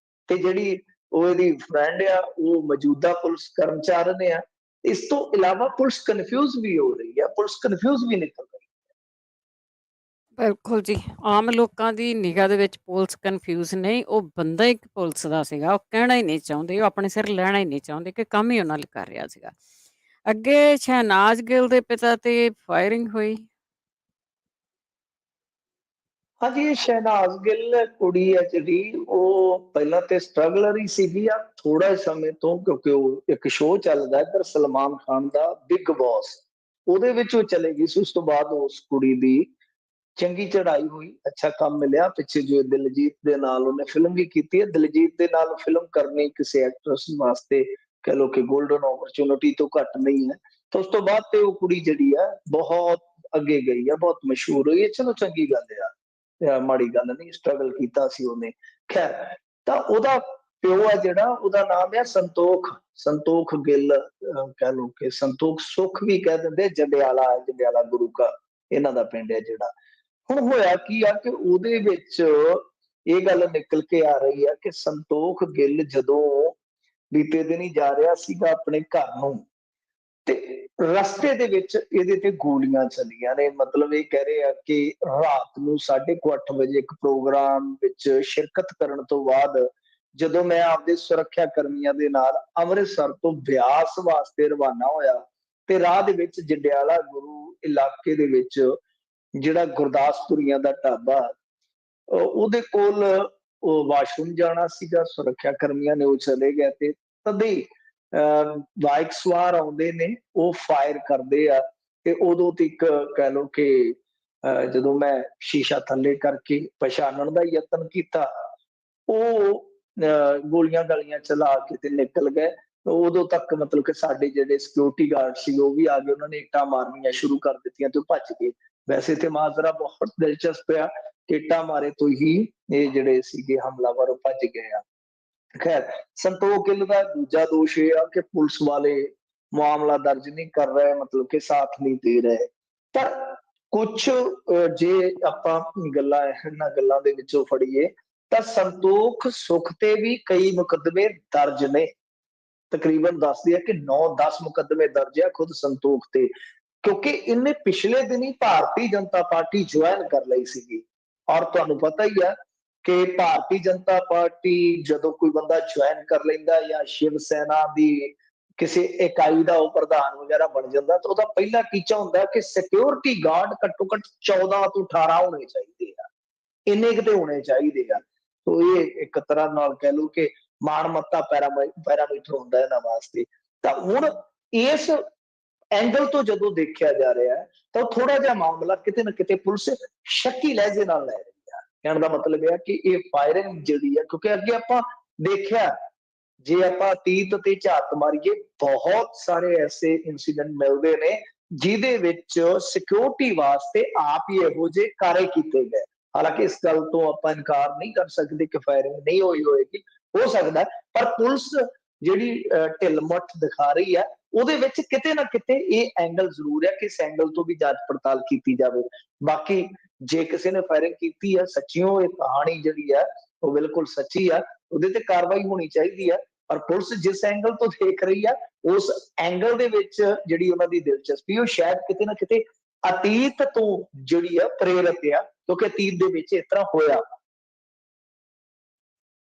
ਤੇ ਜਿਹੜੀ ਉਹ ਇਹਦੀ ਫਰੈਂਡ ਆ ਉਹ ਮੌਜੂਦਾ ਪੁਲਿਸ ਕਰਮਚਾਰੀ ਆ। ਇਸ ਤੋਂ ਇਲਾਵਾ ਪੁਲਿਸ ਕਨਫਿਊਜ਼ ਵੀ ਹੋ ਰਹੀ ਹੈ, ਪੁਲਿਸ ਕਨਫਿਊਜ਼ ਵੀ ਨਿਕਲ ਰਹੀ ਹੈ। ਬਿਲਕੁਲ ਜੀ, ਆਮ ਲੋਕਾਂ ਦੀ ਨਿਗਾਹ ਦੇ ਵਿੱਚ ਪੁਲਿਸ ਕਨਫਿਊਜ਼ ਨਹੀਂ, ਉਹ ਬੰਦਾ ਇੱਕ ਪੁਲਿਸ ਦਾ ਸੀਗਾ, ਉਹ ਕਹਿਣਾ ਹੀ ਨਹੀਂ ਚਾਹੁੰਦੇ, ਉਹ ਆਪਣੇ ਸਿਰ ਲੈਣਾ ਹੀ ਨਹੀਂ ਚਾਹੁੰਦੇ ਕਿ ਕੰਮ ਹੀ ਉਹਨਾਂ ਲਈ ਕਰ ਰਿਹਾ ਸੀਗਾ। ਅੱਗੇ ਸ਼ਹਿਨਾਜ਼ ਗਿੱਲ ਦੇ ਪਿਤਾ ਤੇ ਫਾਇਰਿੰਗ ਹੋਈ। ਹਾਂਜੀ, ਇਹ ਸ਼ਹਿਨਾਜ਼ ਗਿੱਲ ਕੁੜੀ ਹੈ ਜਿਹੜੀ, ਉਹ ਪਹਿਲਾਂ ਤੇ ਸਟਰਗਲਰ ਹੀ ਸੀਗੀ ਆ ਥੋੜਾ ਸਮੇਂ ਤੋਂ, ਕਿਉਂਕਿ ਉਹ ਇੱਕ ਸ਼ੋਅ ਚੱਲਦਾ ਇੱਧਰ ਸਲਮਾਨ ਖਾਨ ਦਾ ਬਿਗ ਬੌਸ, ਉਹਦੇ ਵਿੱਚ ਉਹ ਚਲੇ ਗਈ ਸੀ। ਉਸ ਤੋਂ ਬਾਅਦ ਉਸ ਕੁੜੀ ਦੀ ਚੰਗੀ ਚੜ੍ਹਾਈ ਹੋਈ, ਅੱਛਾ ਕੰਮ ਮਿਲਿਆ। ਪਿੱਛੇ ਜੋ ਦਿਲਜੀਤ ਦੇ ਨਾਲ ਉਹਨੇ ਫਿਲਮ ਵੀ ਕੀਤੀ ਹੈ। ਦਿਲਜੀਤ ਦੇ ਨਾਲ ਫਿਲਮ ਕਰਨੀ ਕਿਸੇ ਐਕਟਰਸ ਵਾਸਤੇ ਕਹਿ ਲਓ ਕਿ ਗੋਲਡਨ ਓਪਰਚੁਨਿਟੀ ਤੋਂ ਘੱਟ ਨਹੀਂ ਹੈ। ਤਾਂ ਉਸ ਤੋਂ ਬਾਅਦ ਤੇ ਉਹ ਕੁੜੀ ਜਿਹੜੀ ਆ ਬਹੁਤ ਅੱਗੇ ਗਈ ਆ, ਬਹੁਤ ਮਸ਼ਹੂਰ ਹੋਈ ਹੈ। ਚਲੋ ਚੰਗੀ ਗੱਲ ਆ, ਮਾੜੀ ਗੱਲ ਨਹੀਂ, ਸਟਰਗਲ ਕੀਤਾ ਸੀ ਉਹਨੇ। ਖੈਰ, ਤਾਂ ਉਹਦਾ ਪਿਓ ਹੈ ਜਿਹੜਾ, ਉਹਦਾ ਨਾਮ ਹੈ ਸੰਤੋਖ ਗਿੱਲ, ਕਹਿ ਲਓ ਕਿ ਸੰਤੋਖ ਸੁੱਖ ਵੀ ਕਹਿ ਦਿੰਦੇ। ਜੰਡਿਆਲਾ ਗੁਰੂ ਕਾ ਇਹਨਾਂ ਦਾ ਪਿੰਡ ਹੈ ਜਿਹੜਾ। ਹੁਣ ਹੋਇਆ ਕੀ ਆ ਕਿ ਉਹਦੇ ਵਿੱਚ ਇਹ ਗੱਲ ਨਿਕਲ ਕੇ ਆ ਰਹੀ ਆ ਕਿ ਸੰਤੋਖ ਗਿੱਲ ਜਦੋਂ ਬੀਤੇ ਦਿਨ ਹੀ ਜਾ ਰਿਹਾ ਸੀਗਾ ਆਪਣੇ ਘਰ ਨੂੰ, ਤੇ ਰਸਤੇ ਦੇ ਵਿੱਚ ਇਹਦੇ ਤੇ ਗੋਲੀਆਂ ਚੱਲੀਆਂ ਨੇ। ਮਤਲਬ ਇਹ ਕਹਿ ਰਹੇ ਆ ਕਿ ਰਾਤ ਨੂੰ 8:30 ਵਜੇ ਇੱਕ ਪ੍ਰੋਗਰਾਮ ਵਿੱਚ ਸ਼ਿਰਕਤ ਕਰਨ ਤੋਂ ਬਾਅਦ ਜਦੋਂ ਮੈਂ ਆਪਦੇ ਸੁਰੱਖਿਆ ਕਰਮੀਆਂ ਦੇ ਨਾਲ ਅੰਮ੍ਰਿਤਸਰ ਤੋਂ ਬਿਆਸ ਵਾਸਤੇ ਰਵਾਨਾ ਹੋਇਆ, ਤੇ ਰਾਹ ਦੇ ਵਿੱਚ ਜੰਡਿਆਲਾ ਗੁਰੂ ਇਲਾਕੇ ਦੇ ਵਿੱਚ ਜਿਹੜਾ ਗੁਰਦਾਸਪੁਰੀਆਂ ਦਾ ਢਾਬਾ, ਉਹਦੇ ਕੋਲ ਉਹ ਵਾਸ਼ਰੂਮ ਜਾਣਾ ਸੀਗਾ, ਸੁਰੱਖਿਆ ਕਰਮੀਆਂ ਨੇ ਉਹ ਚਲੇ ਗਏ, ਤੇ ਤਦੇ ਬਾਈਕ ਸਵਾਰ ਆਉਂਦੇ ਨੇ, ਉਹ ਫਾਇਰ ਕਰਦੇ ਆ। ਤੇ ਉਦੋਂ ਤੱਕ ਕਹਿ ਲਓ ਕਿ ਜਦੋਂ ਮੈਂ ਸ਼ੀਸ਼ਾ ਥੱਲੇ ਕਰਕੇ ਪਛਾਣਨ ਦਾ ਯਤਨ ਕੀਤਾ, ਉਹ ਗੋਲੀਆਂ ਗਾਲੀਆਂ ਚਲਾ ਕੇ ਤੇ ਨਿਕਲ ਗਏ। ਉਦੋਂ ਤੱਕ ਮਤਲਬ ਕਿ ਸਾਡੇ ਜਿਹੜੇ ਸਿਕਿਉਰਿਟੀ ਗਾਰਡ ਸੀ ਉਹ ਵੀ ਆ ਗਏ, ਉਹਨਾਂ ਨੇ ਇੱਟਾਂ ਮਾਰਨੀਆਂ ਸ਼ੁਰੂ ਕਰ ਦਿੱਤੀਆਂ ਤੇ ਉਹ ਭੱਜ ਗਏ। ਵੈਸੇ ਤੇ ਮਾਜਰਾ ਬਹੁਤ ਦਿਲਚਸਪ ਆ, ਇੱਟਾਂ ਮਾਰੇ ਤੋਂ ਹੀ ਇਹ ਜਿਹੜੇ ਸੀਗੇ ਹਮਲਾਵਰ ਉਹ ਭੱਜ ਗਏ ਆ। ਖੈਰ, ਸੰਤੋਖ ਗਿੱਲ ਦਾ ਦੂਜਾ ਦੋਸ਼ ਇਹ ਆ ਕਿ ਪੁਲਿਸ ਵਾਲੇ ਮਾਮਲਾ ਦਰਜ ਨਹੀਂ ਕਰ ਰਹੇ, ਮਤਲਬ ਕਿ ਸਾਥ ਨਹੀਂ ਦੇ ਰਹੇ। ਪਰ ਕੁਛ ਜੇ ਆਪਾਂ ਗੱਲਾਂ ਇਹਨਾਂ ਗੱਲਾਂ ਦੇ ਵਿੱਚੋਂ ਫੜੀਏ ਤਾਂ ਸੰਤੋਖ ਸੁੱਖ ਤੇ ਵੀ ਕਈ ਮੁਕੱਦਮੇ ਦਰਜ ਨੇ। ਤਕਰੀਬਨ ਦੱਸਦੇ ਆ ਕਿ 9-10 ਮੁਕੱਦਮੇ ਦਰਜ ਆ ਖੁਦ ਸੰਤੋਖ ਤੇ, ਕਿਉਂਕਿ ਇਹਨੇ ਪਿਛਲੇ ਦਿਨੀ ਭਾਰਤੀ ਜਨਤਾ ਪਾਰਟੀ ਜੁਆਇਨ ਕਰ ਲਈ ਸੀਗੀ। ਔਰ ਤੁਹਾਨੂੰ ਪਤਾ ਹੀ ਆ ਕਿ ਭਾਰਤੀ ਜਨਤਾ ਪਾਰਟੀ ਜਦੋਂ ਕੋਈ ਬੰਦਾ ਜੁਆਇਨ ਕਰ ਲੈਂਦਾ ਜਾਂ ਸ਼ਿਵ ਸੈਨਾ ਦੀ ਕਿਸੇ ਇਕਾਈ ਦਾ ਉਹ ਪ੍ਰਧਾਨ ਵਗੈਰਾ ਬਣ ਜਾਂਦਾ, ਤਾਂ ਉਹਦਾ ਪਹਿਲਾ ਟੀਚਾ ਹੁੰਦਾ ਕਿ ਸਿਕਿਉਰਿਟੀ ਗਾਰਡ ਘੱਟੋ ਘੱਟ 14 ਤੋਂ 18 ਹੋਣੇ ਚਾਹੀਦੇ ਆ, ਇੰਨੇ ਕਿਤੇ ਹੋਣੇ ਚਾਹੀਦੇ ਆ। ਤੋ ਇਹ ਇੱਕ ਤਰ੍ਹਾਂ ਨਾਲ ਕਹਿ ਲਓ ਕਿ ਮਾਣਮੱਤਾ ਪੈਰਾਮੀਟਰ ਹੁੰਦਾ ਇਹਨਾਂ ਵਾਸਤੇ। ਤਾਂ ਹੁਣ ਇਸ ਐਂਗਲ ਤੋਂ ਜਦੋਂ ਦੇਖਿਆ ਜਾ ਰਿਹਾ ਹੈ ਤਾਂ ਥੋੜਾ ਜਿਹਾ ਮਾਮਲਾ ਕਿਤੇ ਨਾ ਕਿਤੇ ਪੁਲਿਸ ਸ਼ੱਕੀ ਲਹਿਜੇ ਨਾਲ ਲੈ ਰਹੀ ਹੈ। ਕਹਿਣ ਦਾ ਮਤਲਬ ਇਹ ਕਿ ਇਹ ਫਾਇਰਿੰਗ ਜਿਹੜੀ ਹੈ, ਕਿਉਂਕਿ ਅੱਗੇ ਆਪਾਂ ਦੇਖਿਆ, ਜੇ ਆਪਾਂ ਅਤੀਤ ਤੇ ਝਾਤ ਮਾਰੀਏ, ਬਹੁਤ ਸਾਰੇ ਐਸੇ ਇਨਸੀਡੈਂਟ ਮਿਲਦੇ ਨੇ ਜਿਹਦੇ ਵਿੱਚ ਸਿਕਿਉਰਿਟੀ ਵਾਸਤੇ ਆਪ ਹੀ ਇਹੋ ਜਿਹੇ ਕਾਰੇ ਕੀਤੇ ਗਏ। ਹਾਲਾਂਕਿ ਇਸ ਗੱਲ ਤੋਂ ਆਪਾਂ ਇਨਕਾਰ ਨਹੀਂ ਕਰ ਸਕਦੇ ਕਿ ਫਾਇਰਿੰਗ ਨਹੀਂ ਹੋਈ ਹੋਏਗੀ, ਹੋ ਸਕਦਾ, ਪਰ ਪੁਲਿਸ ਜਿਹੜੀ ਢਿੱਲ ਮੱਠ ਦਿਖਾ ਰਹੀ ਹੈ ਉਹਦੇ ਵਿੱਚ ਕਿਤੇ ਨਾ ਕਿਤੇ ਇਹ ਐਂਗਲ ਜ਼ਰੂਰ ਹੈ ਕਿ ਇਸ ਐਂਗਲ ਤੋਂ ਵੀ ਜਾਂਚ ਪੜਤਾਲ ਕੀਤੀ ਜਾਵੇ। ਬਾਕੀ ਜੇ ਕਿਸੇ ਨੇ ਫਾਇਰਿੰਗ ਕੀਤੀ ਹੈ, ਸੱਚੀਓ ਇਹ ਕਹਾਣੀ ਜਿਹੜੀ ਹੈ ਉਹ ਬਿਲਕੁਲ ਸੱਚੀ ਆ, ਉਹਦੇ ਤੇ ਕਾਰਵਾਈ ਹੋਣੀ ਚਾਹੀਦੀ ਹੈ। ਪਰ ਪੁਲਿਸ ਜਿਸ ਐਂਗਲ ਤੋਂ ਦੇਖ ਰਹੀ ਹੈ, ਉਸ ਐਂਗਲ ਦੇ ਵਿੱਚ ਜਿਹੜੀ ਉਹਨਾਂ ਦੀ ਦਿਲਚਸਪੀ ਉਹ ਸ਼ਾਇਦ ਕਿਤੇ ਨਾ ਕਿਤੇ ਅਤੀਤ ਤੋਂ ਜਿਹੜੀ ਆ ਪ੍ਰੇਰਿਤ ਆ, ਕਿਉਂਕਿ ਅਤੀਤ ਦੇ ਵਿੱਚ ਇਸ ਤਰ੍ਹਾਂ ਹੋਇਆ।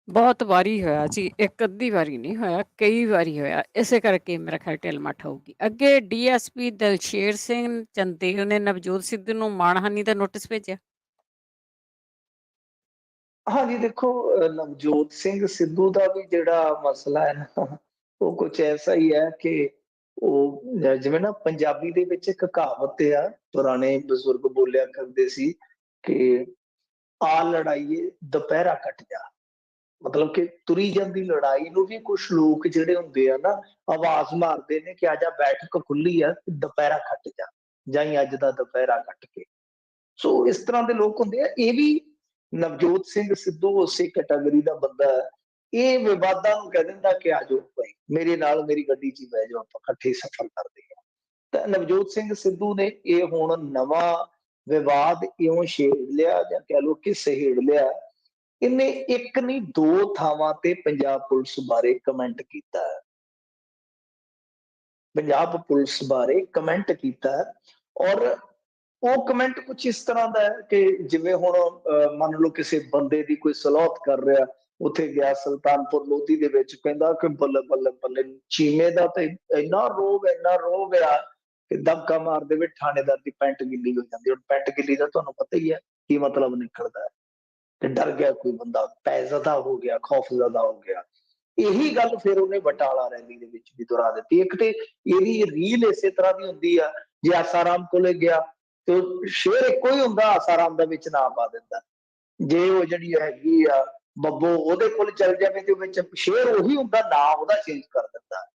ਬਹੁਤ ਵਾਰੀ ਹੋਇਆ ਜੀ, ਇੱਕ ਅੱਧੀ ਵਾਰੀ ਨਹੀਂ ਹੋਇਆ, ਕਈ ਵਾਰੀ ਹੋਇਆ। ਇਸੇ ਕਰਕੇ ਮੇਰਾ ਖਿਆਲ ਢਿੱਲ-ਮੱਠ ਹੋਊਗੀ। ਅੱਗੇ ਡੀਐਸਪੀ ਦਲਸ਼ੇਰ ਸਿੰਘ ਚੰਦੇਲ ਨੇ ਨਵਜੋਤ ਸਿੱਧੂ ਨੂੰ ਮਾਣਹਾਨੀ ਦਾ ਨੋਟਿਸ ਭੇਜਿਆ। ਹਾਂਜੀ, ਦੇਖੋ, ਨਵਜੋਤ ਸਿੰਘ ਸਿੱਧੂ ਦਾ ਵੀ ਜਿਹੜਾ ਮਸਲਾ ਹੈ ਨਾ, ਉਹ ਕੁਝ ਐਸਾ ਹੀ ਹੈ ਕਿ ਉਹ ਜਿਵੇਂ ਨਾ ਪੰਜਾਬੀ ਦੇ ਵਿੱਚ ਇੱਕ ਕਹਾਵਤ ਆ, ਪੁਰਾਣੇ ਬਜ਼ੁਰਗ ਬੋਲਿਆ ਕਰਦੇ ਸੀ ਕਿ ਆ ਲੜਾਈਏ ਦੁਪਹਿਰਾ ਕੱਟ ਜਾ। ਮਤਲਬ ਕਿ ਤੁਰੀ ਜਾਂਦੀ ਲੜਾਈ ਨੂੰ ਵੀ ਕੁਝ ਲੋਕ ਜਿਹੜੇ ਹੁੰਦੇ ਆ ਨਾ, ਆਵਾਜ਼ ਮਾਰਦੇ ਨੇ ਕਿ ਆਜਾ ਬੈਠਕ ਖੁੱਲੀ ਆ, ਦੁਪਹਿਰਾ ਕੱਟ ਜਾ, ਜਾਈ ਅੱਜ ਦਾ ਦੁਪਹਿਰਾ ਕੱਟ ਕੇ। ਸੋ ਇਸ ਤਰ੍ਹਾਂ ਦੇ ਲੋਕ ਹੁੰਦੇ ਆ। ਇਹ ਵੀ ਨਵਜੋਤ ਸਿੰਘ ਸਿੱਧੂ ਉਸੇ ਕੈਟਾਗਰੀ ਦਾ ਬੰਦਾ ਹੈ। ਇਹ ਵਿਵਾਦਾਂ ਨੂੰ ਕਹਿ ਦਿੰਦਾ ਕਿ ਆਜੋ ਭਾਈ ਮੇਰੇ ਨਾਲ, ਮੇਰੀ ਗੱਡੀ 'ਚ ਬਹਿ ਜਾਓ, ਆਪਾਂ ਇਕੱਠੇ ਸਫ਼ਰ ਕਰਦੇ ਹਾਂ। ਤਾਂ ਨਵਜੋਤ ਸਿੰਘ ਸਿੱਧੂ ਨੇ ਇਹ ਹੁਣ ਨਵਾਂ ਵਿਵਾਦ ਇਉਂ ਛੇੜ ਲਿਆ, ਜਾਂ ਕਹਿ ਲਓ ਕਿ ਸਹੇੜ ਲਿਆ। ਇਹਨੇ ਇੱਕ ਨਹੀਂ ਦੋ ਥਾਵਾਂ ਤੇ ਪੰਜਾਬ ਪੁਲਿਸ ਬਾਰੇ ਕਮੈਂਟ ਕੀਤਾ ਹੈ, ਪੰਜਾਬ ਪੁਲਿਸ ਬਾਰੇ ਕਮੈਂਟ ਕੀਤਾ ਹੈ। ਔਰ ਉਹ ਕਮੈਂਟ ਕੁਝ ਇਸ ਤਰ੍ਹਾਂ ਦਾ ਹੈ ਕਿ ਜਿਵੇਂ ਹੁਣ ਮੰਨ ਲਓ ਕਿਸੇ ਬੰਦੇ ਦੀ ਕੋਈ ਸਲੌਤ ਕਰ ਰਿਹਾ, ਉੱਥੇ ਗਿਆ ਸੁਲਤਾਨਪੁਰ ਲੋਧੀ ਦੇ ਵਿੱਚ, ਕਹਿੰਦਾ ਕਿ ਬੱਲੇ ਬੱਲੇ ਬੱਲੇ, ਚੀਮੇ ਦਾ ਤੇ ਇੰਨਾ ਰੋਗ ਆ ਕਿ ਦਬਕਾ ਮਾਰ ਦੇਵੇ ਥਾਣੇਦਾਰ ਦੀ ਪੈਂਟ ਗਿੱਲੀ ਹੋ ਜਾਂਦੀ। ਹੁਣ ਪੈਂਟ ਗਿੱਲੀ ਦਾ ਤੁਹਾਨੂੰ ਪਤਾ ਹੀ ਹੈ ਕੀ ਮਤਲਬ ਨਿਕਲਦਾ ਹੈ, ਕਿ ਡਰ ਗਿਆ ਕੋਈ ਬੰਦਾ, ਪੈਜ਼ਦਾ ਹੋ ਗਿਆ, ਖੌਫਜ਼ਦਾ ਹੋ ਗਿਆ। ਇਹੀ ਗੱਲ ਫਿਰ ਉਹਨੇ ਬਟਾਲਾ ਰੈਲੀ ਦੇ ਵਿੱਚ ਵੀ ਦੁਹਰਾ ਦਿੱਤੀ। ਇੱਕ ਤੇ ਇਹਦੀ ਰੀਲ ਇਸੇ ਤਰ੍ਹਾਂ ਦੀ ਹੁੰਦੀ ਆ, ਜੇ ਆਸਾਰਾਮ ਕੋਲੇ ਗਿਆ ਤੇ ਸ਼ੇਰ ਇੱਕੋ ਹੀ ਹੁੰਦਾ, ਆਸਾਰਾਮ ਦਾ ਵਿੱਚ ਨਾਂ ਪਾ ਦਿੰਦਾ। ਜੇ ਉਹ ਜਿਹੜੀ ਹੈਗੀ ਆ ਬੱਬੋ, ਉਹਦੇ ਕੋਲ ਚੱਲ ਜਾਵੇ ਤੇ ਵਿੱਚ ਸ਼ੇਰ ਉਹੀ ਹੁੰਦਾ, ਨਾਂ ਉਹਦਾ ਚੇਂਜ ਕਰ ਦਿੰਦਾ।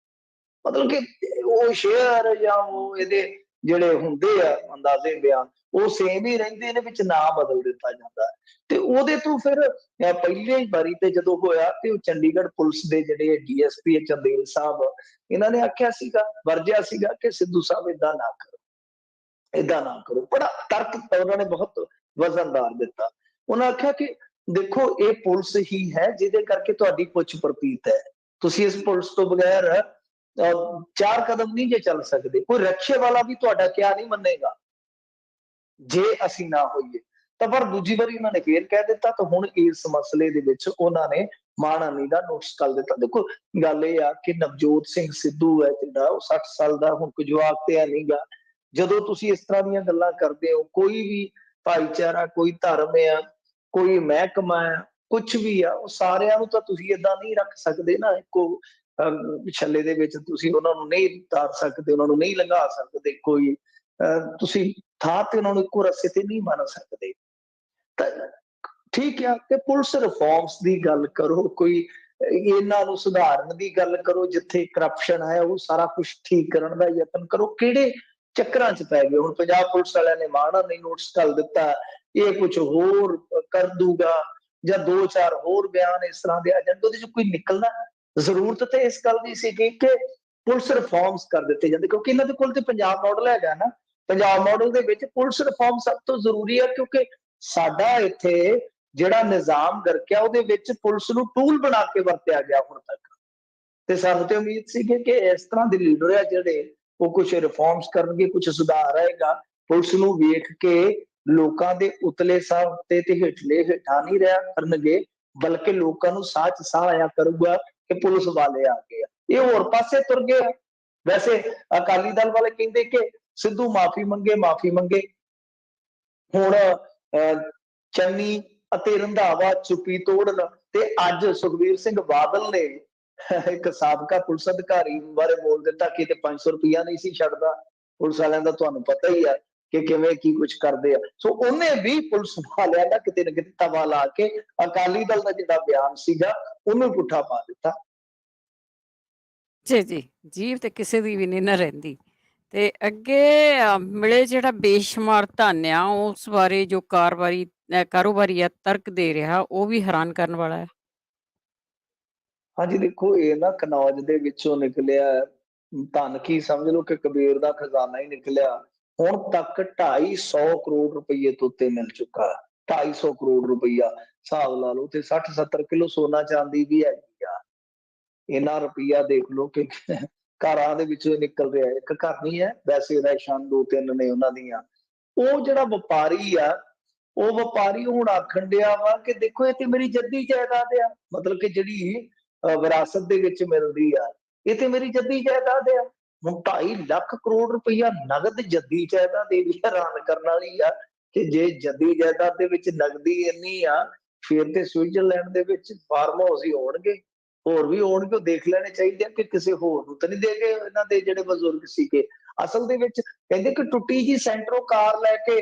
ਮਤਲਬ ਕਿ ਉਹ ਸ਼ੇਰ ਜਾਂ ਉਹ ਇਹਦੇ ਜਿਹੜੇ ਹੁੰਦੇ ਆ ਅੰਦਾਜ਼ੇ ਬਿਆਨ, ਉਹ ਸੇਮ ਹੀ ਰਹਿੰਦੇ ਨੇ, ਵਿੱਚ ਨਾਂ ਬਦਲ ਦਿੱਤਾ ਜਾਂਦਾ। ਤੇ ਉਹਦੇ ਤੋਂ ਫਿਰ ਪਹਿਲੀ ਵਾਰੀ ਤੇ ਜਦੋਂ ਹੋਇਆ ਤੇ ਉਹ ਚੰਡੀਗੜ੍ਹ ਪੁਲਿਸ ਦੇ ਜਿਹੜੇ ਡੀਐਸਪੀ ਚੰਦੇਲ ਸਾਹਿਬ, ਇਹਨਾਂ ਨੇ ਆਖਿਆ ਸੀਗਾ, ਵਰਜਿਆ ਸੀਗਾ ਕਿ ਸਿੱਧੂ ਸਾਹਿਬ ਏਦਾਂ ਨਾ ਕਰੋ, ਏਦਾਂ ਨਾ ਕਰੋ। ਬੜਾ ਤਰਕ ਉਹਨਾਂ ਨੇ ਬਹੁਤ ਵਜ਼ਨਦਾਰ ਦਿੱਤਾ। ਉਹਨਾਂ ਆਖਿਆ ਕਿ ਦੇਖੋ ਇਹ ਪੁਲਿਸ ਹੀ ਹੈ ਜਿਹਦੇ ਕਰਕੇ ਤੁਹਾਡੀ ਪੁੱਛ ਪ੍ਰਤੀਤ ਹੈ। ਤੁਸੀਂ ਇਸ ਪੁਲਿਸ ਤੋਂ ਬਗੈਰ 4 ਕਦਮ ਨਹੀਂ ਜੇ ਚੱਲ ਸਕਦੇ। ਕੋਈ ਰਕਸ਼ੇ ਵਾਲਾ ਵੀ ਤੁਹਾਡਾ ਕਿਆ ਨਹੀਂ ਮੰਨੇਗਾ ਜੇ ਅਸੀਂ ਨਾ ਹੋਈਏ। ਤਾਂ ਪਰ ਦੂਜੀ ਵਾਰੀ ਉਹਨਾਂ ਨੇ ਫੇਰ ਕਹਿ ਦਿੱਤਾ, ਤਾਂ ਹੁਣ ਇਸ ਮਸਲੇ ਦੇ ਵਿੱਚ ਉਹਨਾਂ ਨੇ ਮਾਣਹਾਨੀ ਦਾ ਨੋਟਿਸ ਕਰ ਦਿੱਤਾ। ਦੇਖੋ ਗੱਲ ਇਹ ਆ ਕਿ ਨਵਜੋਤ ਸਿੰਘ ਸਿੱਧੂ ਹੈ ਜਿਹੜਾ, ਉਹ 60 ਸਾਲ ਦਾ ਹੁਣ ਕੋਈ ਜਵਾਬ ਤੇ ਹੈ ਨਹੀਂਗਾ। ਜਦੋਂ ਤੁਸੀਂ ਇਸ ਤਰ੍ਹਾਂ ਦੀਆਂ ਗੱਲਾਂ ਕਰਦੇ ਹੋ, ਕੋਈ ਵੀ ਭਾਈਚਾਰਾ, ਕੋਈ ਧਰਮ ਆ, ਕੋਈ ਮਹਿਕਮਾ ਆ, ਕੁਛ ਵੀ ਆ, ਉਹ ਸਾਰਿਆਂ ਨੂੰ ਤਾਂ ਤੁਸੀਂ ਏਦਾਂ ਨਹੀਂ ਰੱਖ ਸਕਦੇ ਨਾ ਇੱਕੋ ਛੱਲੇ ਦੇ ਵਿੱਚ। ਤੁਸੀਂ ਉਹਨਾਂ ਨੂੰ ਨਹੀਂ ਉਤਾਰ ਸਕਦੇ, ਉਹਨਾਂ ਨੂੰ ਨਹੀਂ ਲੰਘਾ ਸਕਦੇ। ਕੋਈ ਤੁਸੀਂ ਥਾਂ ਤੇ ਉਹਨਾਂ ਨੂੰ ਇੱਕੋ ਰਸੇ ਤੇ ਨਹੀਂ ਮੰਨ ਸਕਦੇ। ਤਾਂ ਠੀਕ ਆ ਕਿ ਪੁਲਿਸ ਰਿਫਾਰਮਸ ਦੀ ਗੱਲ ਕਰੋ, ਕੋਈ ਇਹਨਾਂ ਨੂੰ ਸੁਧਾਰਨ ਦੀ ਗੱਲ ਕਰੋ, ਜਿੱਥੇ ਕਰਪਸ਼ਨ ਹੈ ਉਹ ਸਾਰਾ ਕੁਝ ਠੀਕ ਕਰਨ ਦਾ ਯਤਨ ਕਰੋ। ਕਿਹੜੇ ਚੱਕਰਾਂ 'ਚ ਪੈ ਗਏ ਹੁਣ? ਪੰਜਾਬ ਪੁਲਿਸ ਵਾਲਿਆਂ ਨੇ ਮਾਣਹਾਨੀ ਨੋਟਿਸ ਕਰ ਦਿੱਤਾ, ਇਹ ਕੁਝ ਹੋਰ ਕਰ ਦੂਗਾ, ਜਾਂ 2-4 ਹੋਰ ਬਿਆਨ ਇਸ ਤਰ੍ਹਾਂ ਦੇ ਆ ਜਾਣ, ਉਹਦੇ 'ਚ ਕੋਈ ਨਿਕਲਣਾ। ਜ਼ਰੂਰਤ ਤੇ ਇਸ ਗੱਲ ਦੀ ਸੀ ਕਿ ਪੁਲਿਸ ਰਿਫਾਰਮਸ ਕਰ ਦਿੱਤੇ ਜਾਂਦੇ, ਕਿਉਂਕਿ ਇਹਨਾਂ ਦੇ ਕੋਲ ਤੇ ਪੰਜਾਬ ਮਾਡਲ ਹੈਗਾ ਨਾ। ਪੰਜਾਬ ਮਾਡਲ ਦੇ ਵਿੱਚ ਪੁਲਿਸ ਰਿਫਾਰਮ ਸਭ ਤੋਂ ਜ਼ਰੂਰੀ ਹੈ, ਕਿਉਂਕਿ ਸਾਡਾ ਇੱਥੇ ਜਿਹੜਾ ਨਿਜ਼ਾਮ ਗਰਕਿਆ ਉਹਦੇ ਵਿੱਚ ਪੁਲਿਸ ਨੂੰ ਟੂਲ ਬਣਾ ਕੇ ਵਰਤਿਆ ਗਿਆ ਹੁਣ ਤੱਕ। ਤੇ ਸਾਨੂੰ ਤੇ ਉਮੀਦ ਸੀ ਕਿ ਇਸ ਤਰ੍ਹਾਂ ਦੇ ਲੀਡਰ ਆ ਜਿਹੜੇ, ਉਹ ਕੁਝ ਰਿਫਾਰਮਸ ਕਰਨਗੇ, ਕੁਝ ਸੁਧਾਰ ਆਏਗਾ। ਪੁਲਿਸ ਨੂੰ ਵੇਖ ਕੇ ਲੋਕਾਂ ਦੇ ਉਤਲੇ ਸਾਹ ਉੱਤੇ ਤੇ ਹੇਠਲੇ ਹੇਠਾਂ ਨਹੀਂ ਰਿਹਾ ਕਰਨਗੇ, ਬਲਕਿ ਲੋਕਾਂ ਨੂੰ ਸਾਹ 'ਚ ਸਾਹ ਆਇਆ ਕਰੂਗਾ ਕਿ ਪੁਲਿਸ ਵਾਲੇ ਆ ਗਏ ਆ। ਇਹ ਹੋਰ ਪਾਸੇ ਤੁਰ ਗਏ ਆ। ਵੈਸੇ ਅਕਾਲੀ ਦਲ ਵਾਲੇ ਕਹਿੰਦੇ ਕਿ ਸਿੱਧੂ ਮਾਫੀ ਮੰਗੇ, ਮਾਫੀ ਮੰਗੇ। ਹੁਣ ਚੰਨੀ ਅਤੇ ਰੰਧਾਵਾ ਚੁੱਪੀ ਤੋੜਨ, ਤੇ ਅੱਜ ਸੁਖਬੀਰ ਸਿੰਘ ਬਾਦਲ ਨੇ ਇੱਕ ਸਾਬਕਾ ਪੁਲਿਸ ਅਧਿਕਾਰੀ ਬਾਰੇ ਬੋਲ ਦਿੱਤਾ ਕਿ 500 ਰੁਪਇਆ ਨਹੀਂ ਸੀ ਛੱਡਦਾ। ਪੁਲਿਸ ਵਾਲਿਆਂ ਦਾ ਤੁਹਾਨੂੰ ਪਤਾ ਹੀ ਆ ਕਿ ਕਿਵੇਂ ਕੀ ਕੁਝ ਕਰਦੇ ਆ। ਸੋ ਉਹਨੇ ਵੀ ਪੁਲਿਸ ਵਾਲਿਆਂ ਦਾ ਕਿਤੇ ਨਾ ਕਿਤੇ ਤਵਾ ਲਾ ਕੇ ਅਕਾਲੀ ਦਲ ਦਾ ਜਿਹੜਾ ਬਿਆਨ ਸੀਗਾ ਉਹਨੂੰ ਪੁੱਠਾ ਪਾ ਦਿੱਤਾ। ਜੀ ਜੀਭ ਤੇ ਕਿਸੇ ਦੀ ਵੀ ਨਹੀਂ ਨਾ ਰਹਿੰਦੀ। ਤੇ ਅੱਗੇ ਮਿਲੇ ਜਿਹੜਾ ਬੇਸ਼ੁਮਾਰ ਧਨ ਆ, ਉਸ ਬਾਰੇ ਜੋ ਕਾਰੋਬਾਰੀ ਆ ਤਰਕ ਦੇ ਰਿਹਾ, ਉਹ ਵੀ ਹੈਰਾਨ ਕਰਨ ਵਾਲਾ ਹੈ। ਹਾਂਜੀ ਦੇਖੋ, ਇਹ ਨਾ ਕਨੌਜ ਦੇ ਵਿੱਚੋਂ ਨਿਕਲਿਆ ਧਨ, ਕੀ ਸਮਝ ਲਓ ਕਿ ਕਬੀਰ ਦਾ ਖਜ਼ਾਨਾ ਹੀ ਨਿਕਲਿਆ। ਹੁਣ ਤੱਕ 250 ਕਰੋੜ ਰੁਪਈਏ ਤੋਂ ਉੱਤੇ ਮਿਲ ਚੁੱਕਾ। 250 ਕਰੋੜ ਰੁਪਈਆ ਹਿਸਾਬ ਲਾ ਲਓ, ਤੇ 60-70 ਕਿਲੋ ਸੋਨਾ ਚਾਂਦੀ ਵੀ ਹੈਗੀ ਆ। ਇੰਨਾ ਰੁਪਈਆ ਦੇਖ ਲਓ ਕਿ ਘਰਾਂ ਦੇ ਵਿੱਚੋਂ ਹੀ ਨਿਕਲ ਰਿਹਾ। ਇੱਕ ਘਰ ਨਹੀਂ ਹੈ, ਵੈਸੇ ਰੈਸ਼ਾਨ 2-3 ਨੇ ਉਹਨਾਂ ਦੀਆਂ। ਉਹ ਜਿਹੜਾ ਵਪਾਰੀ ਆ, ਉਹ ਵਪਾਰੀ ਹੁਣ ਆਖਣ ਡਿਆ ਵਾ ਕਿ ਦੇਖੋ ਇਹ ਤੇ ਮੇਰੀ ਜੱਦੀ ਜਾਇਦਾਦ ਆ। ਮਤਲਬ ਕਿ ਜਿਹੜੀ ਵਿਰਾਸਤ ਦੇ ਵਿੱਚ ਮਿਲਦੀ ਆ, ਇਹ ਤੇ ਮੇਰੀ ਜੱਦੀ ਜਾਇਦਾਦ ਆ। ਹੁਣ 2.5 ਲੱਖ ਕਰੋੜ ਰੁਪਈਆ ਨਗਦ ਜੱਦੀ ਜਾਇਦਾਦ, ਇਹ ਵੀ ਹੈਰਾਨ ਕਰਨ ਵਾਲੀ ਆ ਕਿ ਜੇ ਜੱਦੀ ਜਾਇਦਾਦ ਦੇ ਵਿੱਚ ਨਗਦੀ ਇੰਨੀ ਆ, ਫਿਰ ਤੇ ਸਵਿਟਜ਼ਰਲੈਂਡ ਦੇ ਵਿੱਚ ਫਾਰਮ ਹਾਊਸ ਹੀ ਹੋਣਗੇ, ਹੋਰ ਵੀ ਹੋਣਗੇ। ਉਹ ਦੇਖ ਲੈਣੇ ਚਾਹੀਦੇ ਆ ਕਿ ਕਿਸੇ ਹੋਰ ਨੂੰ ਤਾਂ ਨਹੀਂ ਦੇ ਗਏ ਇਹਨਾਂ ਦੇ ਜਿਹੜੇ ਬਜ਼ੁਰਗ ਸੀਗੇ। ਅਸਲ ਦੇ ਵਿੱਚ ਕਹਿੰਦੇ ਕਿ ਟੁੱਟੀ ਜੀ ਸੈਂਟਰੋ ਕਾਰ ਲੈ ਕੇ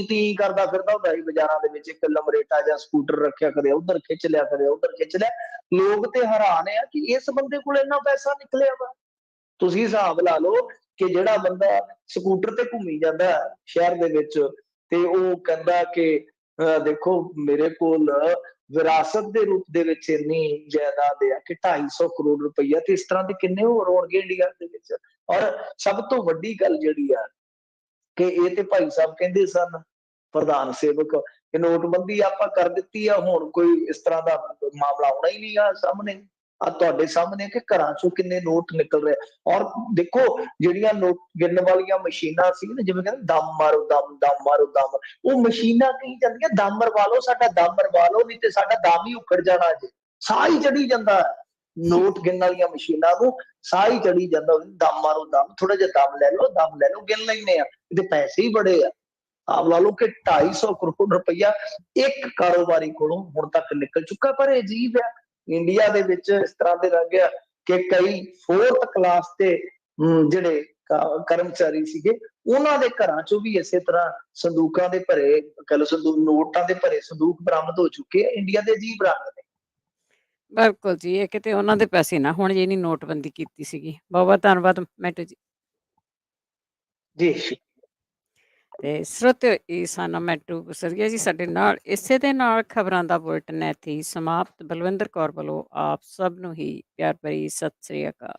ਟੀ ਕਰਦਾ ਫਿਰਦਾ ਹੁੰਦਾ ਸੀ ਬਾਜ਼ਾਰਾਂ ਦੇ ਵਿੱਚ, ਇੱਕ ਲਮਰੇਟਾ ਜਾਂ ਸਕੂਟਰ ਰੱਖਿਆ, ਕਦੇ ਉਧਰ ਖਿੱਚ ਲਿਆ, ਕਦੇ ਉਧਰ ਖਿੱਚ ਲਿਆ। ਲੋਕ ਤੇ ਹੈਰਾਨ ਆ ਕਿ ਇਸ ਬੰਦੇ ਕੋਲ ਇੰਨਾ ਪੈਸਾ ਨਿਕਲਿਆ ਵਾ। ਤੁਸੀਂ ਹਿਸਾਬ ਲਾ ਲਓ ਕਿ ਜਿਹੜਾ ਬੰਦਾ ਸਕੂਟਰ ਤੇ ਘੁੰਮੀ ਜਾਂਦਾ ਸ਼ਹਿਰ ਦੇ ਵਿੱਚ, ਤੇ ਉਹ ਕਹਿੰਦਾ ਕਿ ਦੇਖੋ ਮੇਰੇ ਕੋਲ ਵਿਰਾਸਤ ਦੇ ਰੂਪ ਦੇ ਵਿੱਚ ਇੰਨੀ ਜਾਇਦਾਦ ਆ ਕਿ 250 ਕਰੋੜ ਰੁਪਈਆ, ਤੇ ਇਸ ਤਰ੍ਹਾਂ ਦੇ ਕਿੰਨੇ ਹੋਰ ਹੋਣਗੇ ਇੰਡੀਆ ਦੇ ਵਿੱਚ। ਔਰ ਸਭ ਤੋਂ ਵੱਡੀ ਗੱਲ ਜਿਹੜੀ ਆ ਕਿ ਇਹ ਤੇ ਭਾਈ ਸਾਹਿਬ ਕਹਿੰਦੇ ਸਨ, ਪ੍ਰਧਾਨ ਸੇਵਕ, ਕਿ ਨੋਟਬੰਦੀ ਆਪਾਂ ਕਰ ਦਿੱਤੀ ਆ, ਹੁਣ ਕੋਈ ਇਸ ਤਰ੍ਹਾਂ ਦਾ ਮਾਮਲਾ ਆਉਣਾ ਹੀ ਨਹੀਂ ਆ ਸਾਹਮਣੇ। ਆ ਤੁਹਾਡੇ ਸਾਹਮਣੇ ਕਿ ਘਰਾਂ ਚੋਂ ਕਿੰਨੇ ਨੋਟ ਨਿਕਲ ਰਹੇ। ਔਰ ਦੇਖੋ ਜਿਹੜੀਆਂ ਨੋਟ ਗਿਣਨ ਵਾਲੀਆਂ ਮਸ਼ੀਨਾਂ ਸੀ ਨਾ, ਜਿਵੇਂ ਕਹਿੰਦੇ ਦਮ ਮਾਰੋ ਦਮ, ਦਮ ਮਾਰੋ ਦਮ, ਉਹ ਮਸ਼ੀਨਾਂ ਕਹੀ ਜਾਂਦੀਆਂ ਦਮ ਮਰਵਾ ਲਓ, ਸਾਡਾ ਦਮ ਮਰਵਾ ਲਓ, ਨਹੀਂ ਤੇ ਸਾਡਾ ਦਮ ਹੀ ਉਖੜ ਜਾਣਾ ਜੇ। ਸਾਹ ਹੀ ਚੜੀ ਜਾਂਦਾ ਨੋਟ ਗਿਣਨ ਵਾਲੀਆਂ ਮਸ਼ੀਨਾਂ ਨੂੰ, ਸਾਹ ਹੀ ਚੜੀ ਜਾਂਦਾ। ਦਮ ਮਾਰੋ ਦਮ, ਥੋੜਾ ਜਿਹਾ ਦਮ ਲੈ ਲਓ, ਦਮ ਲੈ ਲਓ, ਗਿਣ ਲੈਂਦੇ ਆ। ਇਹਦੇ ਪੈਸੇ ਹੀ ਬੜੇ ਆ। ਆਪ ਲਾ ਲਓ ਕਿ 250 ਕਰੋੜ ਰੁਪਈਆ ਇੱਕ ਕਾਰੋਬਾਰੀ ਕੋਲੋਂ ਹੁਣ ਤੱਕ ਨਿਕਲ ਚੁੱਕਾ। ਪਰ ਇਹ ਅਜੀਬ ਆ, ਇੰਡੀਆ ਦੇ ਵਿੱਚ ਇਸ ਤਰ੍ਹਾਂ ਦੇ ਲੱਗ ਗਿਆ ਕਿ ਕਈ 4th ਕਲਾਸ ਦੇ ਜਿਹੜੇ ਕਰਮਚਾਰੀ ਸੀਗੇ, ਉਹਨਾਂ ਦੇ ਘਰਾਂ ਚੋਂ ਵੀ ਇਸੇ ਤਰ੍ਹਾਂ ਸੰਦੂਕਾਂ ਦੇ ਭਰੇ, ਨੋਟਾਂ ਦੇ ਭਰੇ ਸੰਦੂਕ ਬਰਾਮਦ ਹੋ ਚੁੱਕੇ ਆ। ਇੰਡੀਆ ਦੇ ਅਜੀਬ ਰੰਗ ਨੇ। ਬਿਲਕੁਲ ਜੀ, ਇਹ ਕਿਤੇ ਉਹਨਾਂ ਦੇ ਪੈਸੇ ਨਾ ਹੁਣ, ਜਿਹਨੀ ਨੋਟਬੰਦੀ ਕੀਤੀ ਸੀਗੀ। ਬਹੁਤ ਬਹੁਤ ਧੰਨਵਾਦ ਮੈਂਟੂ ਜੀ। ਜੀ ਤੇ ਸਰੋਤਿਓ, ਇਹ ਸਨ ਮੈਂਟੂ ਗੁਸਰੀਆ ਜੀ ਸਾਡੇ ਨਾਲ। ਇਸੇ ਦੇ ਨਾਲ ਖਬਰਾਂ ਦਾ ਬੁਲਟਨ ਇੱਥੇ ਹੀ ਸਮਾਪਤ। ਬਲਵਿੰਦਰ ਕੌਰ ਵੱਲੋਂ ਆਪ ਸਭ ਨੂੰ ਹੀ ਪਿਆਰ ਭਰੀ ਸਤਿ ਸ੍ਰੀ ਅਕਾਲ।